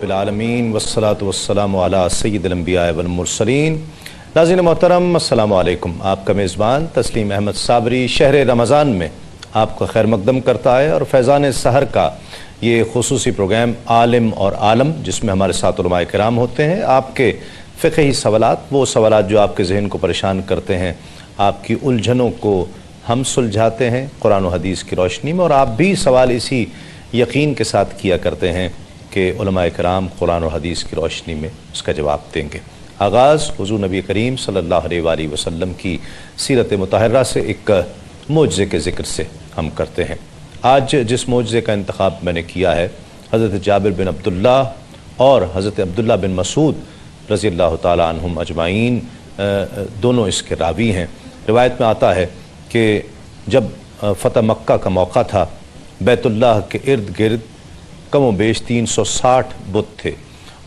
العالمین والصلاة والسلام علی سید الانبیاء والمرسلین۔ ناظرین محترم السلام علیکم۔ آپ کا میزبان تسلیم احمد صابری شہر رمضان میں آپ کا خیر مقدم کرتا ہے، اور فیضان سحر کا یہ خصوصی پروگرام عالم اور عالم، جس میں ہمارے ساتھ علماء کرام ہوتے ہیں، آپ کے فقہی سوالات، وہ سوالات جو آپ کے ذہن کو پریشان کرتے ہیں، آپ کی الجھنوں کو ہم سلجھاتے ہیں قرآن و حدیث کی روشنی میں، اور آپ بھی سوال اسی یقین کے ساتھ کیا کرتے ہیں کہ علماء کرام قرآن و حدیث کی روشنی میں اس کا جواب دیں گے۔ آغاز حضور نبی کریم صلی اللہ علیہ وآلہ وسلم کی سیرت مطہرہ سے ایک معجزے کے ذکر سے ہم کرتے ہیں۔ آج جس معجزے کا انتخاب میں نے کیا ہے، حضرت جابر بن عبداللہ اور حضرت عبداللہ بن مسعود رضی اللہ تعالیٰ عنہم اجمعین دونوں اس کے راوی ہیں۔ روایت میں آتا ہے کہ جب فتح مکہ کا موقع تھا، بیت اللہ کے ارد گرد کم و بیش 360 بت تھے،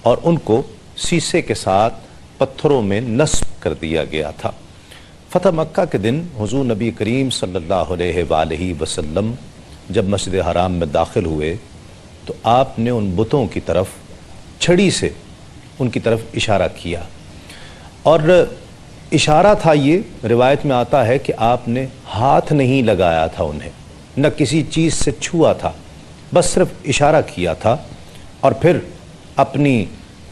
اور ان کو سیسے کے ساتھ پتھروں میں نصب کر دیا گیا تھا۔ فتح مکہ کے دن حضور نبی کریم صلی اللہ علیہ وآلہ وسلم جب مسجد حرام میں داخل ہوئے تو آپ نے ان بتوں کی طرف چھڑی سے ان کی طرف اشارہ کیا، اور اشارہ تھا یہ، روایت میں آتا ہے کہ آپ نے ہاتھ نہیں لگایا تھا انہیں، نہ کسی چیز سے چھوا تھا، بس صرف اشارہ کیا تھا، اور پھر اپنی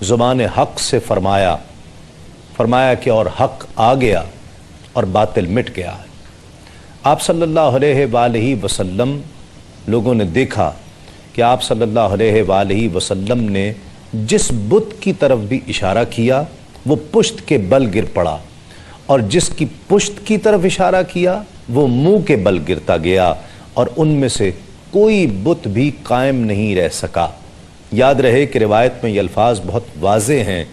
زبان حق سے فرمایا کہ اور حق آ گیا اور باطل مٹ گیا۔ آپ صلی اللہ علیہ وآلہ وسلم، لوگوں نے دیکھا کہ آپ صلی اللہ علیہ وآلہ وسلم نے جس بت کی طرف بھی اشارہ کیا وہ پشت کے بل گر پڑا، اور جس کی پشت کی طرف اشارہ کیا وہ منہ کے بل گرتا گیا، اور ان میں سے کوئی بت بھی قائم نہیں رہ سکا۔ یاد رہے کہ روایت میں یہ الفاظ بہت واضح ہیں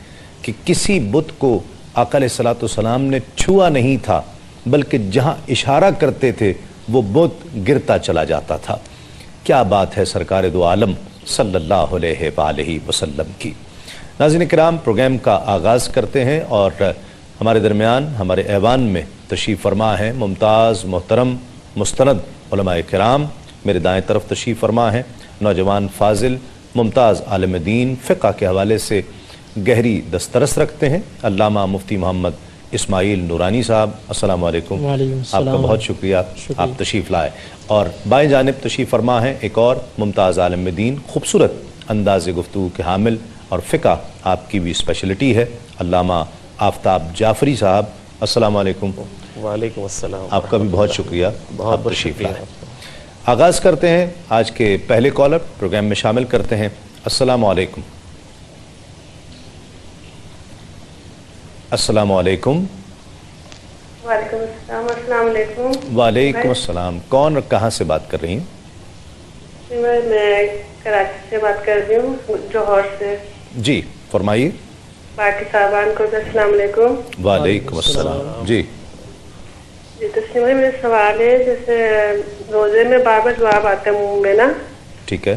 کہ کسی بت کو آقا علیہ الصلوۃ والسلام نے چھوا نہیں تھا، بلکہ جہاں اشارہ کرتے تھے وہ بت گرتا چلا جاتا تھا۔ کیا بات ہے سرکار دو عالم صلی اللہ علیہ وآلہ وسلم کی۔ ناظرین کرام، پروگرام کا آغاز کرتے ہیں، اور ہمارے درمیان ہمارے ایوان میں تشریف فرما ہیں ممتاز محترم مستند علماء کرام۔ میرے دائیں طرف تشریف فرما ہیں نوجوان فاضل ممتاز عالم دین، فقہ کے حوالے سے گہری دسترس رکھتے ہیں، علامہ مفتی محمد اسماعیل نورانی صاحب۔ السلام علیکم۔ آپ کا بہت شکریہ آپ تشریف لائے۔ اور بائیں جانب تشریف فرما ہیں ایک اور ممتاز عالم دین، خوبصورت انداز گفتگو کے حامل، اور فقہ آپ کی بھی اسپیشلٹی ہے، علامہ آفتاب جعفری صاحب۔ السلام علیکم۔ وعلیکم السلام۔ آپ کا بھی بہت شکریہ آپ تشریف لائے۔ آغاز کرتے ہیں آج کے پہلے کالر، پروگرام میں شامل کرتے ہیں۔ السلام علیکم۔ السلام علیکم۔ وعلیکم السلام۔ السلام علیکم۔ وعلیکم السلام۔ کون اور کہاں سے بات کر رہی ہیں؟ میں کراچی سے بات کر رہی ہوں، جوہر سے۔ جی فرمائیے۔ باقی صاحبان کو السلام علیکم۔ وعلیکم السلام۔ جی تسلیم بھائی، میرا سوال ہے، جیسے روزے میں بار بار جواب آتا ہے منہ میں نا، ٹھیک ہے،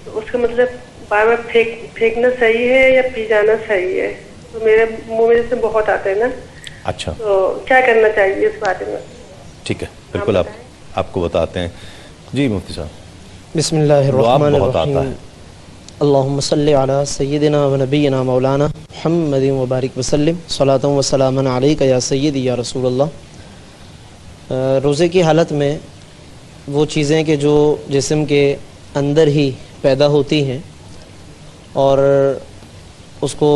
تو اس کا مطلب بار بار پھینکنا صحیح ہے یا پی جانا صحیح ہے؟ تو میرے منہ میں جیسے بہت آتا ہے نا، اچھا، تو کیا کرنا چاہیے اس بارے میں؟ ٹھیک ہے، بالکل آپ کو بتاتے ہیں۔ جی مفتی صاحب۔ بسم اللہ الرحمن بہت آتا الرحیم۔ ہے۔ اللہم صلی علی سیدنا و نبینا مولانا محمد وبارک وسلم، صلاۃ و سلام علیک یا سیدی یا رسول اللہ۔ روزے کی حالت میں وہ چیزیں کہ جو جسم کے اندر ہی پیدا ہوتی ہیں، اور اس کو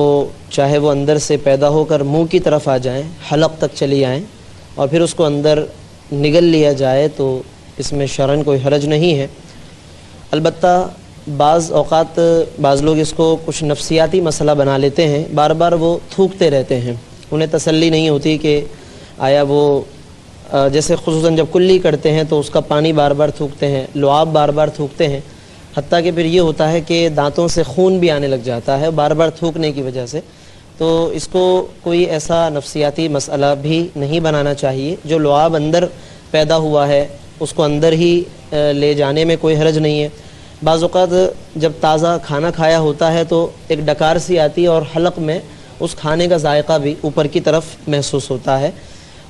چاہے وہ اندر سے پیدا ہو کر منہ کی طرف آ جائیں، حلق تک چلی آئیں، اور پھر اس کو اندر نگل لیا جائے، تو اس میں شرعاً کوئی حرج نہیں ہے۔ البتہ بعض اوقات بعض لوگ اس کو کچھ نفسیاتی مسئلہ بنا لیتے ہیں، بار بار وہ تھوکتے رہتے ہیں، انہیں تسلی نہیں ہوتی کہ آیا وہ جیسے خصوصاً جب کلی کرتے ہیں تو اس کا پانی بار بار تھوکتے ہیں، لعاب بار بار تھوکتے ہیں، حتیٰ کہ پھر یہ ہوتا ہے کہ دانتوں سے خون بھی آنے لگ جاتا ہے بار بار تھوکنے کی وجہ سے. تو اس کو کوئی ایسا نفسیاتی مسئلہ بھی نہیں بنانا چاہیے. جو لعاب اندر پیدا ہوا ہے اس کو اندر ہی لے جانے میں کوئی حرج نہیں ہے. بعض اوقات جب تازہ کھانا کھایا ہوتا ہے تو ایک ڈکار سی آتی ہے اور حلق میں اس کھانے کا ذائقہ بھی اوپر کی طرف محسوس ہوتا ہے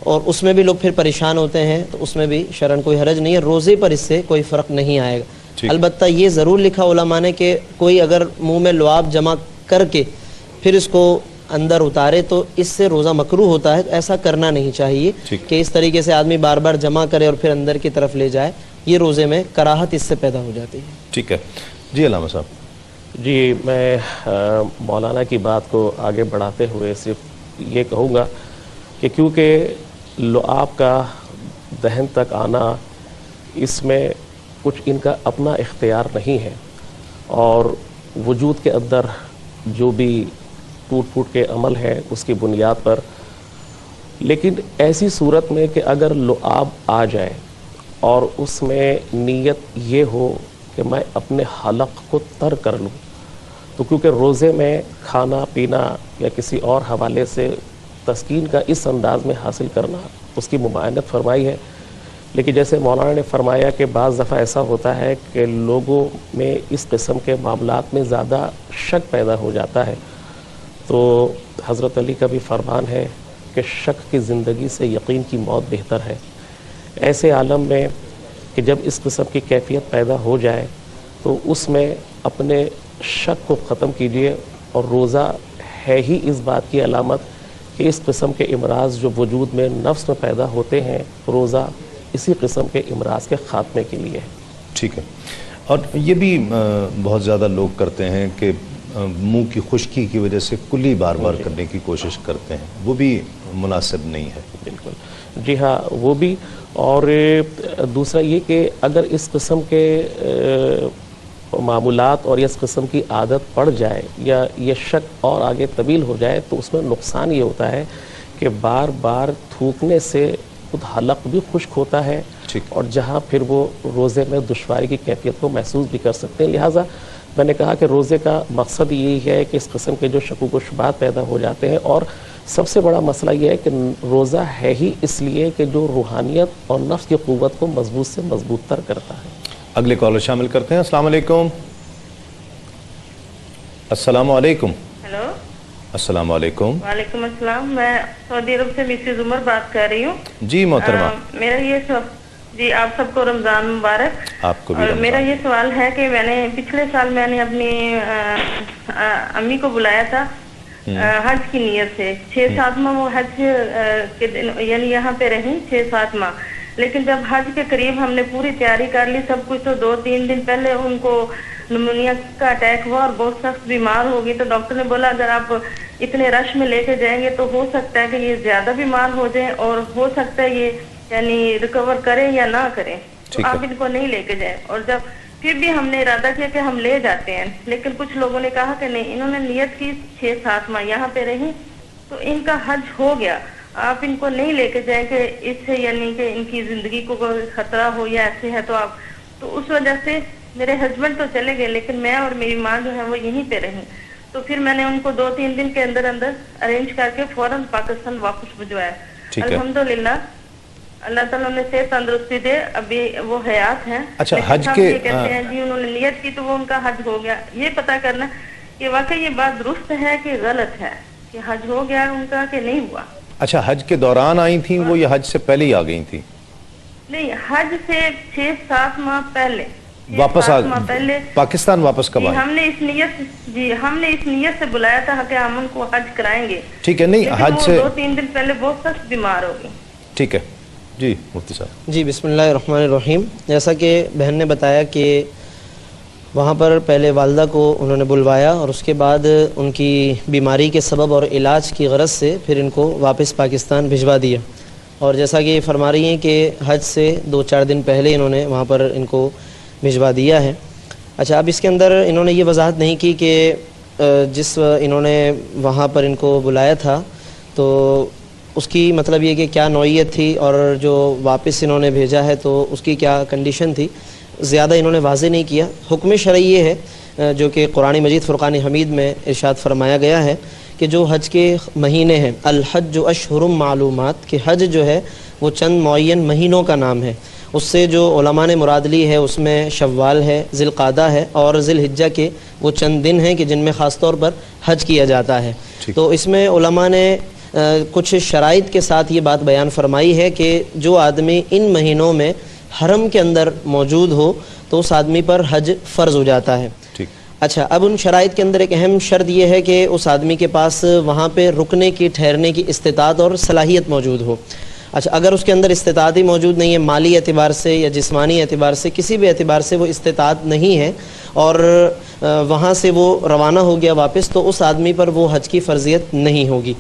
اور اس میں بھی لوگ پھر پریشان ہوتے ہیں، تو اس میں بھی شرعاً کوئی حرج نہیں ہے. روزے پر اس سے کوئی فرق نہیں آئے گا. البتہ یہ ضرور لکھا علماء نے کہ کوئی اگر منہ میں لعاب جمع کر کے پھر اس کو اندر اتارے تو اس سے روزہ مکروہ ہوتا ہے. ایسا کرنا نہیں چاہیے کہ اس طریقے سے آدمی بار بار جمع کرے اور پھر اندر کی طرف لے جائے. یہ روزے میں کراہت اس سے پیدا ہو جاتی ہے. ٹھیک ہے جی علامہ صاحب. جی میں مولانا کی بات کو آگے بڑھاتے ہوئے صرف یہ کہوں گا کہ کیونکہ لعاب کا دہن تک آنا اس میں کچھ ان کا اپنا اختیار نہیں ہے اور وجود کے اندر جو بھی ٹوٹ پھوٹ کے عمل ہے اس کی بنیاد پر، لیکن ایسی صورت میں کہ اگر لعاب آ جائے اور اس میں نیت یہ ہو کہ میں اپنے حلق کو تر کر لوں، تو کیونکہ روزے میں کھانا پینا یا کسی اور حوالے سے تسکین کا اس انداز میں حاصل کرنا اس کی ممانعت فرمائی ہے. لیکن جیسے مولانا نے فرمایا کہ بعض دفعہ ایسا ہوتا ہے کہ لوگوں میں اس قسم کے معاملات میں زیادہ شک پیدا ہو جاتا ہے، تو حضرت علی کا بھی فرمان ہے کہ شک کی زندگی سے یقین کی موت بہتر ہے. ایسے عالم میں کہ جب اس قسم کی کیفیت پیدا ہو جائے تو اس میں اپنے شک کو ختم کیجیے. اور روزہ ہے ہی اس بات کی علامت کہ اس قسم کے امراض جو وجود میں نفس میں پیدا ہوتے ہیں، روزہ اسی قسم کے امراض کے خاتمے کے لیے ہے. ٹھیک ہے. اور یہ بھی بہت زیادہ لوگ کرتے ہیں کہ منہ کی خشکی کی وجہ سے کلی بار بار کرنے کی کوشش کرتے ہیں، وہ بھی مناسب نہیں ہے. بالکل جی ہاں وہ بھی. اور دوسرا یہ کہ اگر اس قسم کے معمولات اور اس قسم کی عادت پڑ جائے یا یہ شک اور آگے طویل ہو جائے تو اس میں نقصان یہ ہوتا ہے کہ بار بار تھوکنے سے خود حلق بھی خشک ہوتا ہے اور جہاں پھر وہ روزے میں دشواری کی کیفیت کو محسوس بھی کر سکتے ہیں. لہٰذا میں نے کہا کہ روزے کا مقصد یہی ہے کہ اس قسم کے جو شکوک و شبہات پیدا ہو جاتے ہیں، اور سب سے بڑا مسئلہ یہ ہے کہ روزہ ہے ہی اس لیے کہ جو روحانیت اور نفس کی قوت کو مضبوط سے مضبوط تر کرتا ہے. اگلے کالر شامل کرتے ہیں. السلام علیکم. السلام علیکم. ہیلو. السلام علیکم. وعلیکم السلام. میں سعودی عرب سے مسز عمر بات کر رہی ہوں. جی محترمہ. میرا یہ جی آپ سب کو رمضان مبارک. آپ کو بھی. اور میرا یہ سوال ہے کہ میں نے پچھلے سال میں نے اپنی امی کو بلایا تھا حج کی نیت سے. 6-7 ماہ وہ حج کے یعنی یہاں پہ رہی 6-7 ماہ. لیکن جب حج کے قریب ہم نے پوری تیاری کر لی سب کچھ، تو 2-3 دن پہلے ان کو نمونیا کا اٹیک ہوا اور بہت سخت بیمار ہو گئی. تو ڈاکٹر نے بولا اگر آپ اتنے رش میں لے کے جائیں گے تو ہو سکتا ہے کہ یہ زیادہ بیمار ہو جائیں اور ہو سکتا ہے یہ یعنی ریکور کریں یا نہ کریں، تو آپ ان کو نہیں لے کے جائیں. اور جب پھر بھی ہم نے ارادہ کیا کہ ہم لے جاتے ہیں، لیکن کچھ لوگوں نے کہا کہ نہیں، انہوں نے نیت کی 6-7 ماہ یہاں پہ رہی تو ان کا حج ہو گیا، آپ ان کو نہیں لے کے جائیں کہ اس سے یعنی کہ ان کی زندگی کو کوئی خطرہ ہو یا ایسے ہے. تو آپ تو اس وجہ سے میرے ہسبینڈ تو چلے گئے لیکن میں اور میری ماں جو ہے وہ یہیں پہ رہی. تو پھر میں نے ان کو 2-3 دن کے اندر ارینج کر کے فوراً پاکستان واپس بھجوایا. الحمدللہ اللہ تعالیٰ نے صحت تندرستی دے، ابھی وہ حیات ہیں. اچھا حج کے کہتے ہیں جی انہوں نے نیت کی تو وہ ان کا حج ہو گیا. یہ پتا کرنا کہ واقعی یہ بات درست ہے کہ غلط ہے کہ حج ہو گیا ان کا کہ نہیں ہوا. اچھا حج کے دوران آئی تھیں وہ یا حج سے پہلے ہی آ گئی تھیں؟ نہیں، حج سے 6-7 ماہ پہلے واپس پاکستان واپس کب آئے؟ ہم نے اس نیت سے بلایا تھا کہ ہم ان کو حج کرائیں گے. ٹھیک ہے. نہیں حج سے 2-3 دن پہلے بہت سخت بیمار ہو گئی. ٹھیک ہے جی مفتی صاحب. جی بسم اللہ الرحمن الرحیم. جیسا کہ بہن نے بتایا کہ وہاں پر پہلے والدہ کو انہوں نے بلوایا اور اس کے بعد ان کی بیماری کے سبب اور علاج کی غرض سے پھر ان کو واپس پاکستان بھجوا دیا. اور جیسا کہ یہ فرما رہی ہیں کہ حج سے 2-4 دن پہلے انہوں نے وہاں پر ان کو بھجوا دیا ہے. اچھا اب اس کے اندر انہوں نے یہ وضاحت نہیں کی کہ جس انہوں نے وہاں پر ان کو بلایا تھا تو اس کی مطلب یہ کہ کیا نوعیت تھی اور جو واپس انہوں نے بھیجا ہے تو اس کی کیا کنڈیشن تھی، زیادہ انہوں نے واضح نہیں کیا۔ حکم شرعی یہ ہے جو کہ قرآن مجید فرقان حمید میں ارشاد فرمایا گیا ہے کہ جو حج کے مہینے ہیں، الحج اشہر معلومات، کہ حج جو ہے وہ چند معین مہینوں کا نام ہے۔ اس سے جو علماء نے مراد لی ہے اس میں شوال ہے، ذی القعدہ ہے اور ذی الحجہ کے وہ چند دن ہیں کہ جن میں خاص طور پر حج کیا جاتا ہے۔ تو اس میں علماء نے کچھ شرائط کے ساتھ یہ بات بیان فرمائی ہے کہ جو آدمی ان مہینوں میں حرم کے اندر موجود ہو تو اس آدمی پر حج فرض ہو جاتا ہے۔ اچھا، اب ان شرائط کے اندر ایک اہم شرط یہ ہے کہ اس آدمی کے پاس وہاں پہ رکنے کی، ٹھہرنے کی استطاعت اور صلاحیت موجود ہو۔ اچھا، اگر اس کے اندر استطاعت ہی موجود نہیں ہے، مالی اعتبار سے یا جسمانی اعتبار سے، کسی بھی اعتبار سے وہ استطاعت نہیں ہے اور وہاں سے وہ روانہ ہو گیا واپس، تو اس آدمی پر وہ حج کی فرضیت نہیں ہوگی۔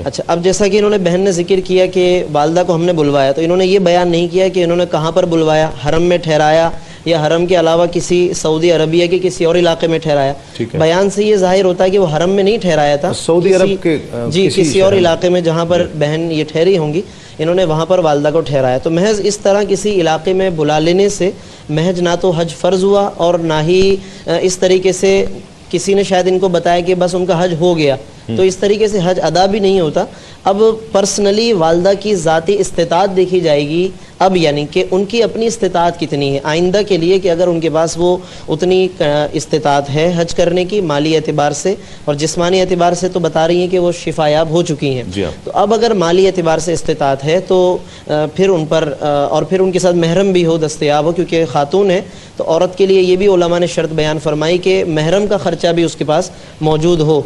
اچھا، اب جیسا کہ انہوں نے بہن نے ذکر کیا کہ والدہ کو ہم نے بلوایا، تو انہوں نے یہ بیان نہیں کیا کہ انہوں نے کہاں پر بلوایا، حرم میں ٹھہرایا یا حرم کے علاوہ کسی سعودی عربیہ کے کسی اور علاقے میں ٹھہرایا۔ بیان سے یہ ظاہر ہوتا ہے کہ وہ حرم میں نہیں ٹھہرایا تھا، سعودی عرب کے جی کسی اور علاقے میں جہاں پر بہن یہ ٹھہری ہوں گی، انہوں نے وہاں پر والدہ کو ٹھہرایا۔ تو محض اس طرح کسی علاقے میں بلا لینے سے محض نہ تو حج فرض ہوا اور نہ ہی اس طریقے سے کسی نے شاید ان کو بتایا کہ بس ان کا حج ہو گیا، تو اس طریقے سے حج ادا بھی نہیں ہوتا۔ اب پرسنلی والدہ کی ذاتی استطاعت دیکھی جائے گی، اب یعنی کہ ان کی اپنی استطاعت کتنی ہے آئندہ کے لیے، کہ اگر ان کے پاس وہ اتنی استطاعت ہے حج کرنے کی مالی اعتبار سے اور جسمانی اعتبار سے، تو بتا رہی ہیں کہ وہ شفا یاب ہو چکی ہیں، تو اب اگر مالی اعتبار سے استطاعت ہے تو پھر ان پر اور پھر ان کے ساتھ محرم بھی ہو، دستیاب ہو، کیونکہ خاتون ہے تو عورت کے لیے یہ بھی علماء نے شرط بیان فرمائی کہ محرم کا خرچہ بھی اس کے پاس موجود ہو،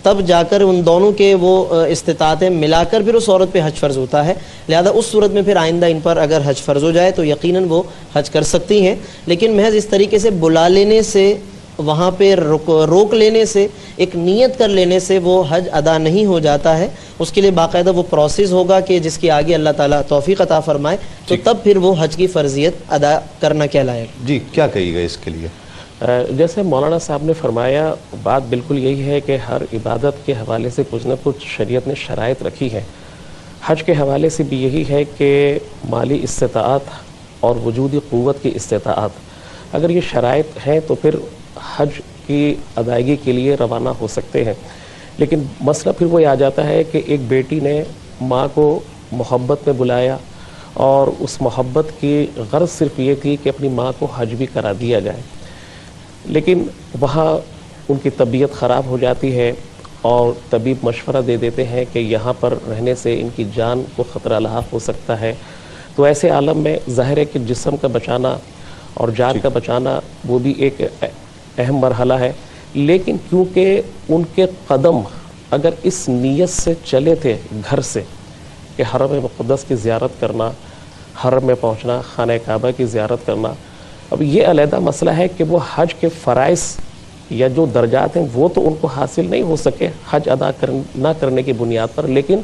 تب جا کر ان دونوں کے وہ استطاعتیں ملا کر پھر اس عورت پہ حج فرض ہوتا ہے۔ لہذا اس صورت میں پھر آئندہ ان پر اگر حج فرض ہو جائے تو یقیناً وہ حج کر سکتی ہیں، لیکن محض اس طریقے سے بلا لینے سے، وہاں پہ روک لینے سے، ایک نیت کر لینے سے وہ حج ادا نہیں ہو جاتا ہے۔ اس کے لیے باقاعدہ وہ پروسیس ہوگا کہ جس کے آگے اللہ تعالیٰ توفیق عطا فرمائے، تو تب پھر وہ حج کی فرضیت ادا کرنا کہلائے گا۔ جی کیا کہیے گا اس کے لیے؟ جیسے مولانا صاحب نے فرمایا، بات بالکل یہی ہے کہ ہر عبادت کے حوالے سے کچھ نہ کچھ شریعت نے شرائط رکھی ہے۔ حج کے حوالے سے بھی یہی ہے کہ مالی استطاعت اور وجودی قوت کی استطاعت، اگر یہ شرائط ہیں تو پھر حج کی ادائیگی کے لیے روانہ ہو سکتے ہیں۔ لیکن مسئلہ پھر وہ آ جاتا ہے کہ ایک بیٹی نے ماں کو محبت میں بلایا اور اس محبت کی غرض صرف یہ تھی کہ اپنی ماں کو حج بھی کرا دیا جائے، لیکن وہاں ان کی طبیعت خراب ہو جاتی ہے اور طبیب مشورہ دے دیتے ہیں کہ یہاں پر رہنے سے ان کی جان کو خطرہ لاحق ہو سکتا ہے، تو ایسے عالم میں ظاہر ہے کہ جسم کا بچانا اور جان کا بچانا وہ بھی ایک اہم مرحلہ ہے۔ لیکن کیونکہ ان کے قدم اگر اس نیت سے چلے تھے گھر سے کہ حرم مقدس کی زیارت کرنا، حرم میں پہنچنا، خانہ کعبہ کی زیارت کرنا، اب یہ علیحدہ مسئلہ ہے کہ وہ حج کے فرائض یا جو درجات ہیں وہ تو ان کو حاصل نہیں ہو سکے حج ادا نہ کرنے کی بنیاد پر، لیکن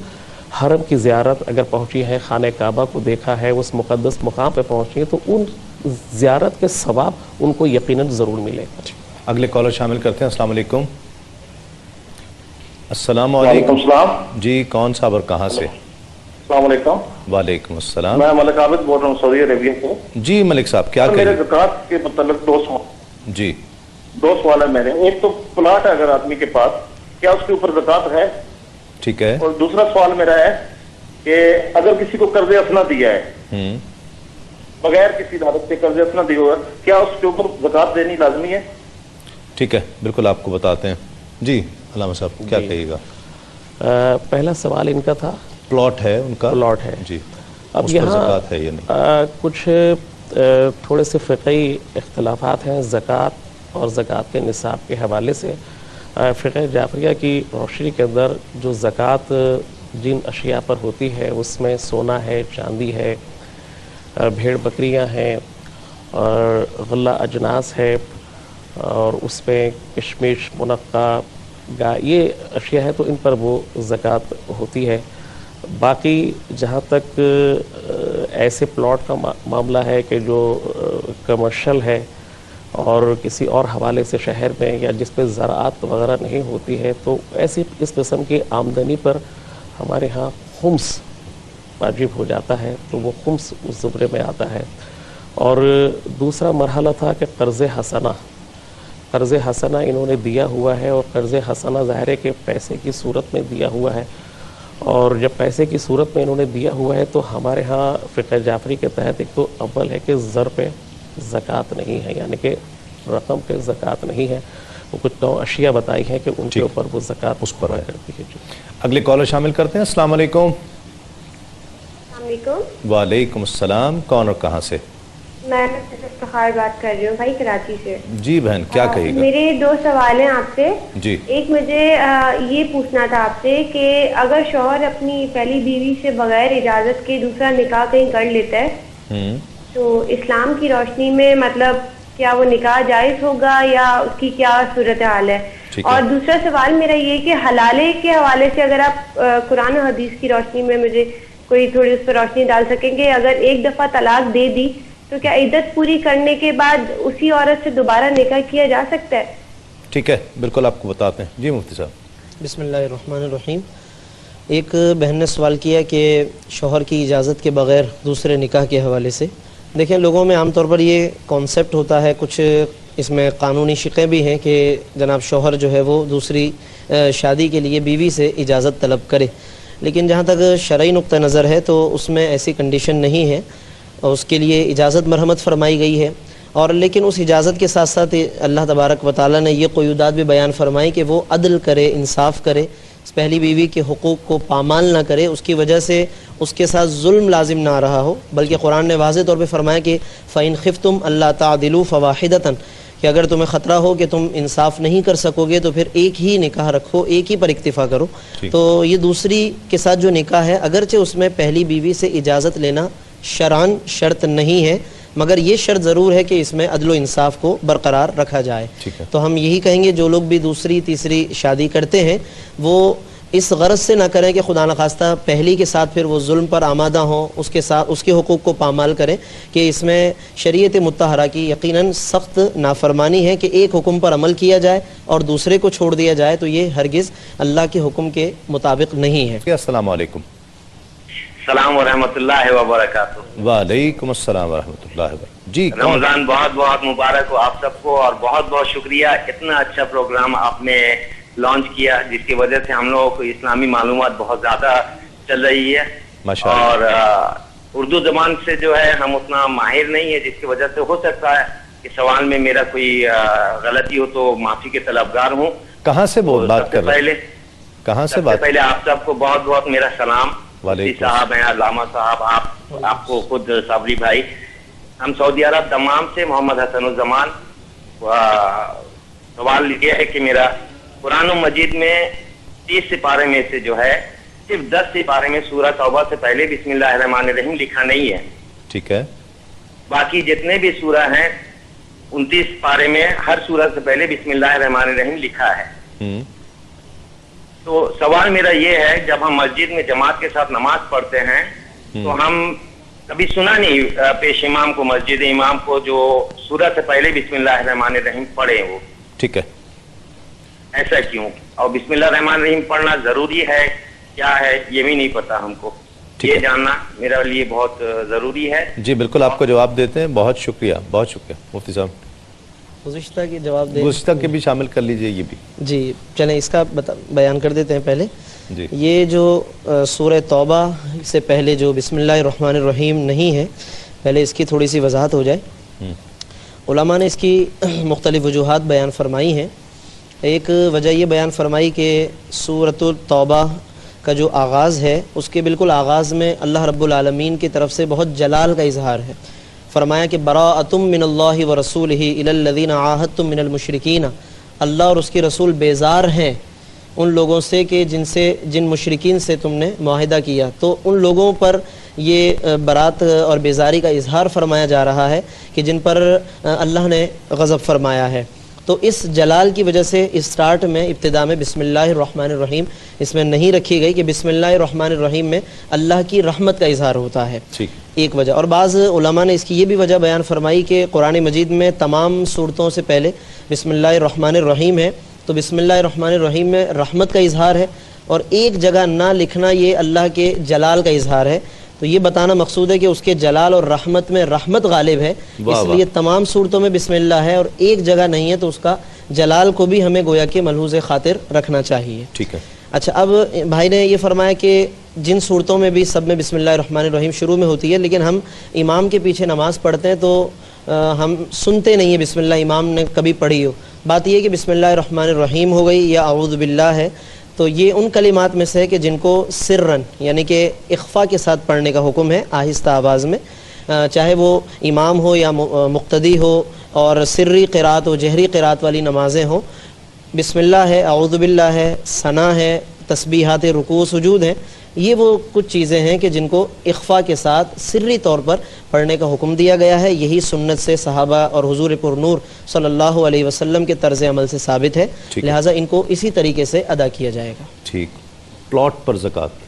حرم کی زیارت اگر پہنچی ہے، خانہ کعبہ کو دیکھا ہے، اس مقدس مقام پہ پہنچی ہے، تو ان زیارت کے ثواب ان کو یقیناً ضرور ملے گا۔ اگلے کالر شامل کرتے ہیں۔ السلام علیکم۔ السلام وعلیکم السلام۔ جی کون صاحب اور کہاں سے؟ السلام علیکم۔ وعلیکم السلام۔ میں ملک عابد بول رہا ہوں سعودی عربیہ سے۔ جی ملک صاحب کیا میرے کہیں؟ زکوٰۃ کے متعلق جی دو سوال ہے میرے۔ ایک تو پلاٹ ہے اگر آدمی کے پاس، کیا اس کے اوپر زکوٰۃ ہے؟ ٹھیک ہے۔ اور دوسرا سوال میرا ہے کہ اگر کسی کو قرض اسنا دیا ہے، بغیر کسی دعوت سے قرض اسنا دیا ہوا، کیا اس کے اوپر زکوٰۃ دینی لازمی ہے؟ ٹھیک ہے، بالکل آپ کو بتاتے ہیں۔ جی علامہ صاحب کیا کہیے گا؟ پہلا سوال ان کا تھا، پلاٹ ہے ان کا، پلاٹ ہے جی، اب اس پر یہاں زکوٰۃ ہے یا نہیں؟ کچھ تھوڑے سے فقہی اختلافات ہیں زکوٰۃ اور زکوٰۃ کے نصاب کے حوالے سے۔ فقہ جعفریہ کی روشنی کے اندر جو زکوٰۃ جن اشیاء پر ہوتی ہے اس میں سونا ہے، چاندی ہے، بھیڑ بکریاں ہیں اور غلہ اجناس ہے، اور اس میں کشمش، منقع، گائے، یہ اشیاء ہے تو ان پر وہ زکوٰۃ ہوتی ہے۔ باقی جہاں تک ایسے پلاٹ کا معاملہ ہے کہ جو کمرشل ہے اور کسی اور حوالے سے شہر میں یا جس پہ زراعت وغیرہ نہیں ہوتی ہے، تو ایسی اس قسم کی آمدنی پر ہمارے ہاں خمس واجب ہو جاتا ہے تو وہ خمس اس زمرے میں آتا ہے. اور دوسرا مرحلہ تھا کہ قرض حسنہ انہوں نے دیا ہوا ہے، اور قرض حسنہ ظاہر ہے کہ پیسے کی صورت میں دیا ہوا ہے، اور جب پیسے کی صورت میں انہوں نے دیا ہوا ہے تو ہمارے ہاں فقہ جعفری کے تحت ایک تو اول ہے کہ زر پہ زکوٰۃ نہیں ہے، یعنی کہ رقم پہ زکوٰۃ نہیں ہے. وہ کچھ 9 اشیاء بتائی ہیں کہ ان کے اوپر وہ زکوٰۃ اس پر ہے. کرتی ہے. اگلے کالر شامل کرتے ہیں. السلام علیکم. السلام علیکم. وعلیکم السلام. کون اور کہاں سے؟ میں افتخار بات کر رہی ہوں بھائی، کراچی سے. جی بہن، کیا کہیے گا؟ میرے 2 سوال ہیں آپ سے. جی. ایک مجھے یہ پوچھنا تھا آپ سے کہ اگر شوہر اپنی پہلی بیوی سے بغیر اجازت کے دوسرا نکاح کہیں کر لیتا ہے تو اسلام کی روشنی میں مطلب کیا وہ نکاح جائز ہوگا یا اس کی کیا صورتحال ہے؟ اور دوسرا سوال میرا یہ کہ حلالے کے حوالے سے اگر آپ قرآن و حدیث کی روشنی میں مجھے کوئی تھوڑی اس پر روشنی ڈال سکیں کہ اگر ایک دفعہ طلاق دے دی تو کیا عدت پوری کرنے کے بعد اسی عورت سے دوبارہ نکاح کیا جا سکتا ہے؟ ٹھیک ہے، بالکل آپ کو بتاتے ہیں. جی مفتی صاحب. بسم اللہ الرحمن الرحیم. ایک بہن نے سوال کیا کہ شوہر کی اجازت کے بغیر دوسرے نکاح کے حوالے سے. دیکھیں، لوگوں میں عام طور پر یہ کانسیپٹ ہوتا ہے، کچھ اس میں قانونی شقیں بھی ہیں کہ جناب شوہر جو ہے وہ دوسری شادی کے لیے بیوی سے اجازت طلب کرے، لیکن جہاں تک شرعی نقطہ نظر ہے تو اس میں ایسی کنڈیشن نہیں ہے، اور اس کے لیے اجازت مرحمت فرمائی گئی ہے. اور لیکن اس اجازت کے ساتھ ساتھ اللہ تبارک و تعالیٰ نے یہ قیودات بھی بیان فرمائی کہ وہ عدل کرے، انصاف کرے، پہلی بیوی کے حقوق کو پامال نہ کرے، اس کی وجہ سے اس کے ساتھ ظلم لازم نہ رہا ہو. بلکہ قرآن نے واضح طور پہ فرمایا کہ فَإِنْ خِفْتُمْ أَلَّا تَعْدِلُوا فَوَاحِدَةً، کہ اگر تمہیں خطرہ ہو کہ تم انصاف نہیں کر سکو گے تو پھر ایک ہی نکاح رکھو، ایک ہی پر اکتفا کرو. تو یہ دوسری کے ساتھ جو نکاح ہے، اگرچہ اس میں پہلی بیوی سے اجازت لینا شرعاً شرط نہیں ہے، مگر یہ شرط ضرور ہے کہ اس میں عدل و انصاف کو برقرار رکھا جائے. تو ہم یہی کہیں گے جو لوگ بھی دوسری تیسری شادی کرتے ہیں وہ اس غرض سے نہ کریں کہ خدا نخواستہ پہلی کے ساتھ پھر وہ ظلم پر آمادہ ہوں، اس کے ساتھ اس کے حقوق کو پامال کریں، کہ اس میں شریعت مطہرہ کی یقیناً سخت نافرمانی ہے کہ ایک حکم پر عمل کیا جائے اور دوسرے کو چھوڑ دیا جائے، تو یہ ہرگز اللہ کے حکم کے مطابق نہیں ہے. السلام علیکم. السلام ورحمۃ اللہ وبرکاتہ. وعلیکم السلام ورحمۃ اللہ وبرکاتہ. جی، رمضان بہت بہت مبارک ہو آپ سب کو، اور بہت بہت شکریہ، اتنا اچھا پروگرام آپ نے لانچ کیا جس کی وجہ سے ہم لوگوں کو اسلامی معلومات بہت زیادہ چل رہی ہے. اور اردو زبان سے جو ہے ہم اتنا ماہر نہیں ہے، جس کی وجہ سے ہو سکتا ہے کہ سوال میں میرا کوئی غلطی ہو تو معافی کے طلبگار ہوں. کہاں سے بات کر رہے ہیں؟ کہاں سے بات؟ پہلے آپ سب کو بہت بہت میرا سلام. مفتی صاحب ہیں، علامہ صاحب، آپ کو خود صابری بھائی، ہم سعودی عرب دمام سے محمد حسن الزمان. سوال یہ ہے کہ میرا قرآن مجید میں 30 سپارے میں سے جو ہے صرف 10 سپارے میں سورہ توبہ سے پہلے بسم اللہ الرحمن الرحیم لکھا نہیں ہے. ٹھیک ہے. باقی جتنے بھی سورہ ہیں 29 سپارے میں ہر سورہ سے پہلے بسم اللہ الرحمن الرحیم لکھا ہے. تو سوال میرا یہ ہے، جب ہم مسجد میں جماعت کے ساتھ نماز پڑھتے ہیں تو ہم کبھی سنا نہیں پیش امام کو، مسجد امام کو، جو سورہ سے پہلے بسم اللہ الرحمن الرحیم پڑھے وہ. ٹھیک ہے. ایسا کیوں؟ اور بسم اللہ الرحمن الرحیم پڑھنا ضروری ہے کیا ہے یہ بھی نہیں پتا ہم کو، یہ جاننا میرے لیے بہت ضروری ہے. جی بالکل، آپ کو جواب دیتے ہیں. بہت شکریہ، بہت شکریہ مفتی صاحب. گزشتہ کے جواب دیں، گزشتہ کے بھی شامل کر لیجئے یہ بھی. جی چلیں اس کا بیان کر دیتے ہیں پہلے. جی یہ جو سورہ توبہ سے پہلے جو بسم اللہ الرحمن الرحیم نہیں ہے، پہلے اس کی تھوڑی سی وضاحت ہو جائے. علماء نے اس کی مختلف وجوہات بیان فرمائی ہیں. ایک وجہ یہ بیان فرمائی کہ سورۃ التوبہ کا جو آغاز ہے اس کے بالکل آغاز میں اللہ رب العالمین کی طرف سے بہت جلال کا اظہار ہے. فرمایا کہ براءۃ من اللہ ورسولہ الی الذین عاہدتم من المشرکین، اللہ اور اس کے رسول بیزار ہیں ان لوگوں سے کہ جن مشرکین سے تم نے معاہدہ کیا. تو ان لوگوں پر یہ برات اور بیزاری کا اظہار فرمایا جا رہا ہے کہ جن پر اللہ نے غضب فرمایا ہے. تو اس جلال کی وجہ سے اسٹارٹ میں ابتدا میں بسم اللہ الرحمن الرحیم اس میں نہیں رکھی گئی کہ بسم اللہ الرحمن الرحیم میں اللہ کی رحمت کا اظہار ہوتا ہے. ایک وجہ. اور بعض علماء نے اس کی یہ بھی وجہ بیان فرمائی کہ قرآن مجید میں تمام صورتوں سے پہلے بسم اللہ الرحمن الرحیم ہے، تو بسم اللہ الرحمن الرحیم میں رحمت کا اظہار ہے، اور ایک جگہ نہ لکھنا یہ اللہ کے جلال کا اظہار ہے. تو یہ بتانا مقصود ہے کہ اس کے جلال اور رحمت میں رحمت غالب ہے, اس لیے تمام صورتوں میں بسم اللہ ہے, اور ایک جگہ نہیں ہے تو اس کا جلال کو بھی ہمیں گویا کہ ملحوظ خاطر رکھنا چاہیے. ٹھیک ہے. اچھا, اب بھائی نے یہ فرمایا کہ جن صورتوں میں بھی سب میں بسم اللہ الرحمن الرحیم شروع میں ہوتی ہے, لیکن ہم امام کے پیچھے نماز پڑھتے ہیں تو ہم سنتے نہیں ہیں بسم اللہ امام نے کبھی پڑھی ہو. بات یہ ہے کہ بسم اللہ الرحمن الرحیم ہو گئی یا اعوذ باللہ ہے, تو یہ ان کلمات میں سے ہے کہ جن کو سرن یعنی کہ اخفا کے ساتھ پڑھنے کا حکم ہے, آہستہ آواز میں, چاہے وہ امام ہو یا مقتدی ہو, اور سری قرات و جہری قرات والی نمازیں ہوں. بسم اللہ ہے, اعوذ باللہ ہے, ثنا ہے, تسبیحات رکوع سجود ہیں, یہ وہ کچھ چیزیں ہیں کہ جن کو اخفا کے ساتھ سری طور پر پڑھنے کا حکم دیا گیا ہے. یہی سنت سے صحابہ اور حضور پر نور صلی اللہ علیہ وسلم کے طرز عمل سے ثابت ہے, لہٰذا ان کو اسی طریقے سے ادا کیا جائے گا. ٹھیک. پلاٹ پر زکوٰۃ.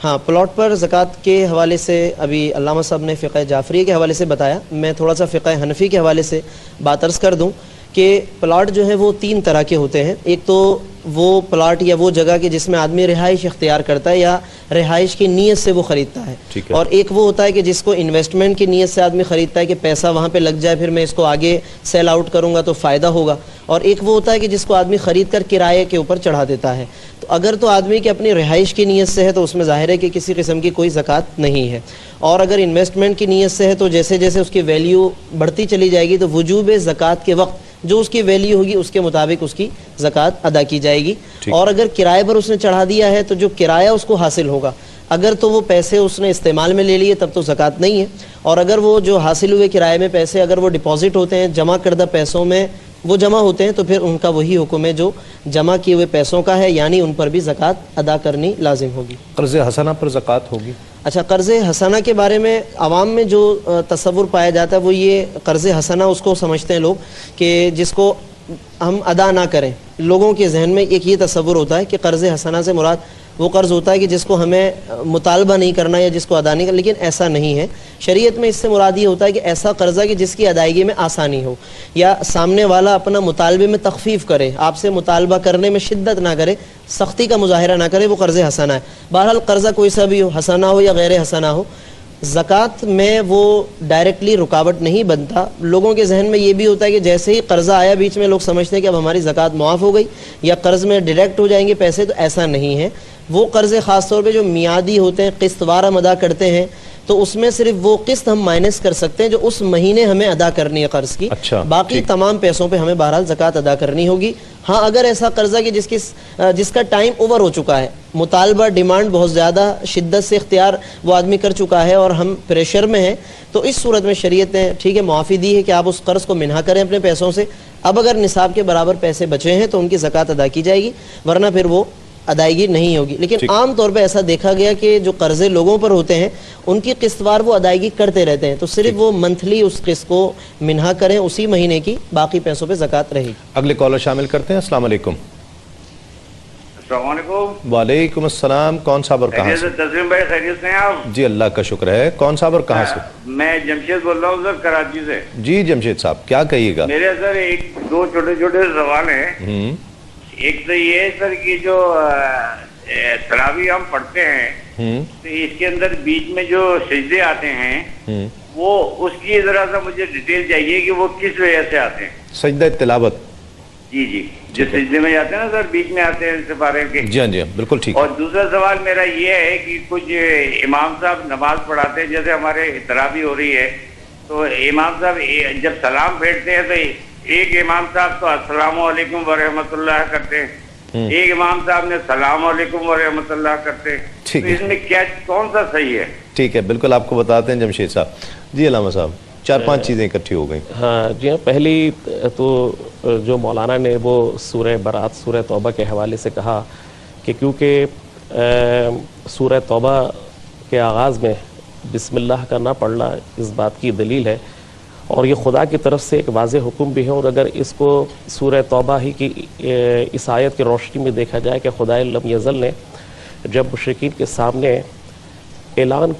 ہاں, پلاٹ پر زکوٰۃ کے حوالے سے ابھی علامہ صاحب نے فقہ جعفری کے حوالے سے بتایا, میں تھوڑا سا فقہ حنفی کے حوالے سے بات عرض کر دوں کہ پلاٹ جو ہے وہ 3 طرح کے ہوتے ہیں. ایک تو وہ پلاٹ یا وہ جگہ کہ جس میں آدمی رہائش اختیار کرتا ہے یا رہائش کی نیت سے وہ خریدتا ہے, اور ایک وہ ہوتا ہے کہ جس کو انویسٹمنٹ کی نیت سے آدمی خریدتا ہے کہ پیسہ وہاں پہ لگ جائے, پھر میں اس کو آگے سیل آؤٹ کروں گا تو فائدہ ہوگا, اور ایک وہ ہوتا ہے کہ جس کو آدمی خرید کر کرائے کے اوپر چڑھا دیتا ہے. تو اگر تو آدمی کی اپنی رہائش کی نیت سے ہے تو اس میں ظاہر ہے کہ کسی قسم کی کوئی زکوٰۃ نہیں ہے, اور اگر انویسٹمنٹ کی نیت سے ہے تو جیسے جیسے اس کی ویلیو بڑھتی چلی جائے گی تو وجوب زکوٰۃ کے وقت جو اس کی ویلیو ہوگی اس کے مطابق اس کی زکوٰۃ ادا کی جائے گی. اور اگر کرائے پر اس نے چڑھا دیا ہے تو جو کرایہ اس کو حاصل ہوگا, اگر تو وہ پیسے اس نے استعمال میں لے لیے تب تو زکوٰۃ نہیں ہے, اور اگر وہ جو حاصل ہوئے کرائے میں پیسے اگر وہ ڈپازٹ ہوتے ہیں, جمع کردہ پیسوں میں وہ جمع ہوتے ہیں, تو پھر ان کا وہی حکم ہے جو جمع کیے ہوئے پیسوں کا ہے, یعنی ان پر بھی زکوٰۃ ادا کرنی لازم ہوگی. قرض حسنہ پر زکوٰۃ ہوگی. اچھا, قرض حسنہ کے بارے میں عوام میں جو تصور پایا جاتا ہے وہ یہ, قرض حسنہ اس کو سمجھتے ہیں لوگ کہ جس کو ہم ادا نہ کریں. لوگوں کے ذہن میں ایک یہ تصور ہوتا ہے کہ قرض حسنہ سے مراد وہ قرض ہوتا ہے کہ جس کو ہمیں مطالبہ نہیں کرنا یا جس کو ادا نہیں کرنا, لیکن ایسا نہیں ہے. شریعت میں اس سے مراد یہ ہوتا ہے کہ ایسا قرضہ کہ جس کی ادائیگی میں آسانی ہو, یا سامنے والا اپنا مطالبے میں تخفیف کرے, آپ سے مطالبہ کرنے میں شدت نہ کرے, سختی کا مظاہرہ نہ کرے, وہ قرض حسنہ ہے. بہرحال قرضہ کوئی سا بھی ہو, حسنہ ہو یا غیر حسنہ ہو, زکوٰۃ میں وہ ڈائریکٹلی رکاوٹ نہیں بنتا. لوگوں کے ذہن میں یہ بھی ہوتا ہے کہ جیسے ہی قرضہ آیا بیچ میں لوگ سمجھتے ہیں کہ اب ہماری زکوٰۃ معاف ہو گئی یا قرض میں ڈائریکٹ ہو جائیں گے پیسے, تو ایسا نہیں ہے. وہ قرضے خاص طور پہ جو میعادی ہوتے ہیں, قسط وار ہم ادا کرتے ہیں, تو اس میں صرف وہ قسط ہم مائنس کر سکتے ہیں جو اس مہینے ہمیں ادا کرنی ہے قرض کی. باقی تمام پیسوں پہ ہمیں بہرحال زکوٰۃ ادا کرنی ہوگی. ہاں, اگر ایسا قرضہ کہ جس کا ٹائم اوور ہو چکا ہے, مطالبہ ڈیمانڈ بہت زیادہ شدت سے اختیار وہ آدمی کر چکا ہے اور ہم پریشر میں ہیں, تو اس صورت میں شریعت نے ٹھیک ہے معافی دی ہے کہ آپ اس قرض کو منہا کریں اپنے پیسوں سے. اب اگر نصاب کے برابر پیسے بچے ہیں تو ان کی زکوٰۃ ادا کی جائے گی, ورنہ پھر وہ ادائیگی نہیں ہوگی. لیکن عام طور پہ ایسا دیکھا گیا کہ جو قرضے لوگوں پر ہوتے ہیں ان کی قسط وار وہ ادائیگی کرتے رہتے ہیں, تو صرف وہ منتھلی اس قسط کو منہا کریں اسی مہینے کی, باقی پیسوں پہ زکوٰۃ رہے گی. اگلے کالر شامل کرتے ہیں. السلام علیکم. السلام علیکم. وعلیکم السلام. کون صاحب اور کہاں سے؟ تسلیم بھائی خیریت سے ہیں آپ؟ جی اللہ کا شکر ہے. کون صاحب اور کہاں سے؟ میں جمشید بول رہا ہوں سر, کراچی سے. جی جمشید صاحب, کیا کہیے گا؟ میرے سر ایک دو چھوٹے چھوٹے سوال ہیں. ایک تو یہ ہے سر کہ جو تراویح ہم پڑھتے ہیں تو اس کے اندر بیچ میں جو سجدے آتے ہیں وہ اس کی ذرا سا مجھے ڈیٹیل چاہیے کہ وہ کس وجہ سے آتے ہیں. سجدہ تلاوت. جی جی, جو سجدے میں جاتے ہیں نا سر, بیچ میں آتے ہیں سپارے کے. جی ہاں جی بالکل ٹھیک. اور دوسرا سوال میرا یہ ہے کہ کچھ امام صاحب نماز پڑھاتے ہیں, جیسے ہمارے تراویح ہو رہی ہے تو امام صاحب جب سلام پھیرتے ہیں تو ایک امام صاحب تو السلام علیکم ورحمۃ اللہ کرتے ہیں, ایک امام صاحب نے السلام علیکم ورحمۃ اللہ کرتے ہیں, تو اس میں کیا کون سا صحیح ہے؟ ٹھیک ہے, بالکل آپ کو بتاتے ہیں جمشید صاحب. جی علامہ صاحب, 4-5 چیزیں اکٹھی ہو گئیں. ہاں جی ہاں, پہلی تو جو مولانا نے وہ سورہ برات سورہ توبہ کے حوالے سے کہا کہ کیونکہ سورہ توبہ کے آغاز میں بسم اللہ کا نہ پڑھنا اس بات کی دلیل ہے, اور یہ خدا کی طرف سے ایک واضح حکم بھی ہے. اور اگر اس کو سورہ توبہ ہی کی اس آیت کی روشنی میں دیکھا جائے کہ خدائے لم یزل نے جب مشرکین کے سامنے اعلان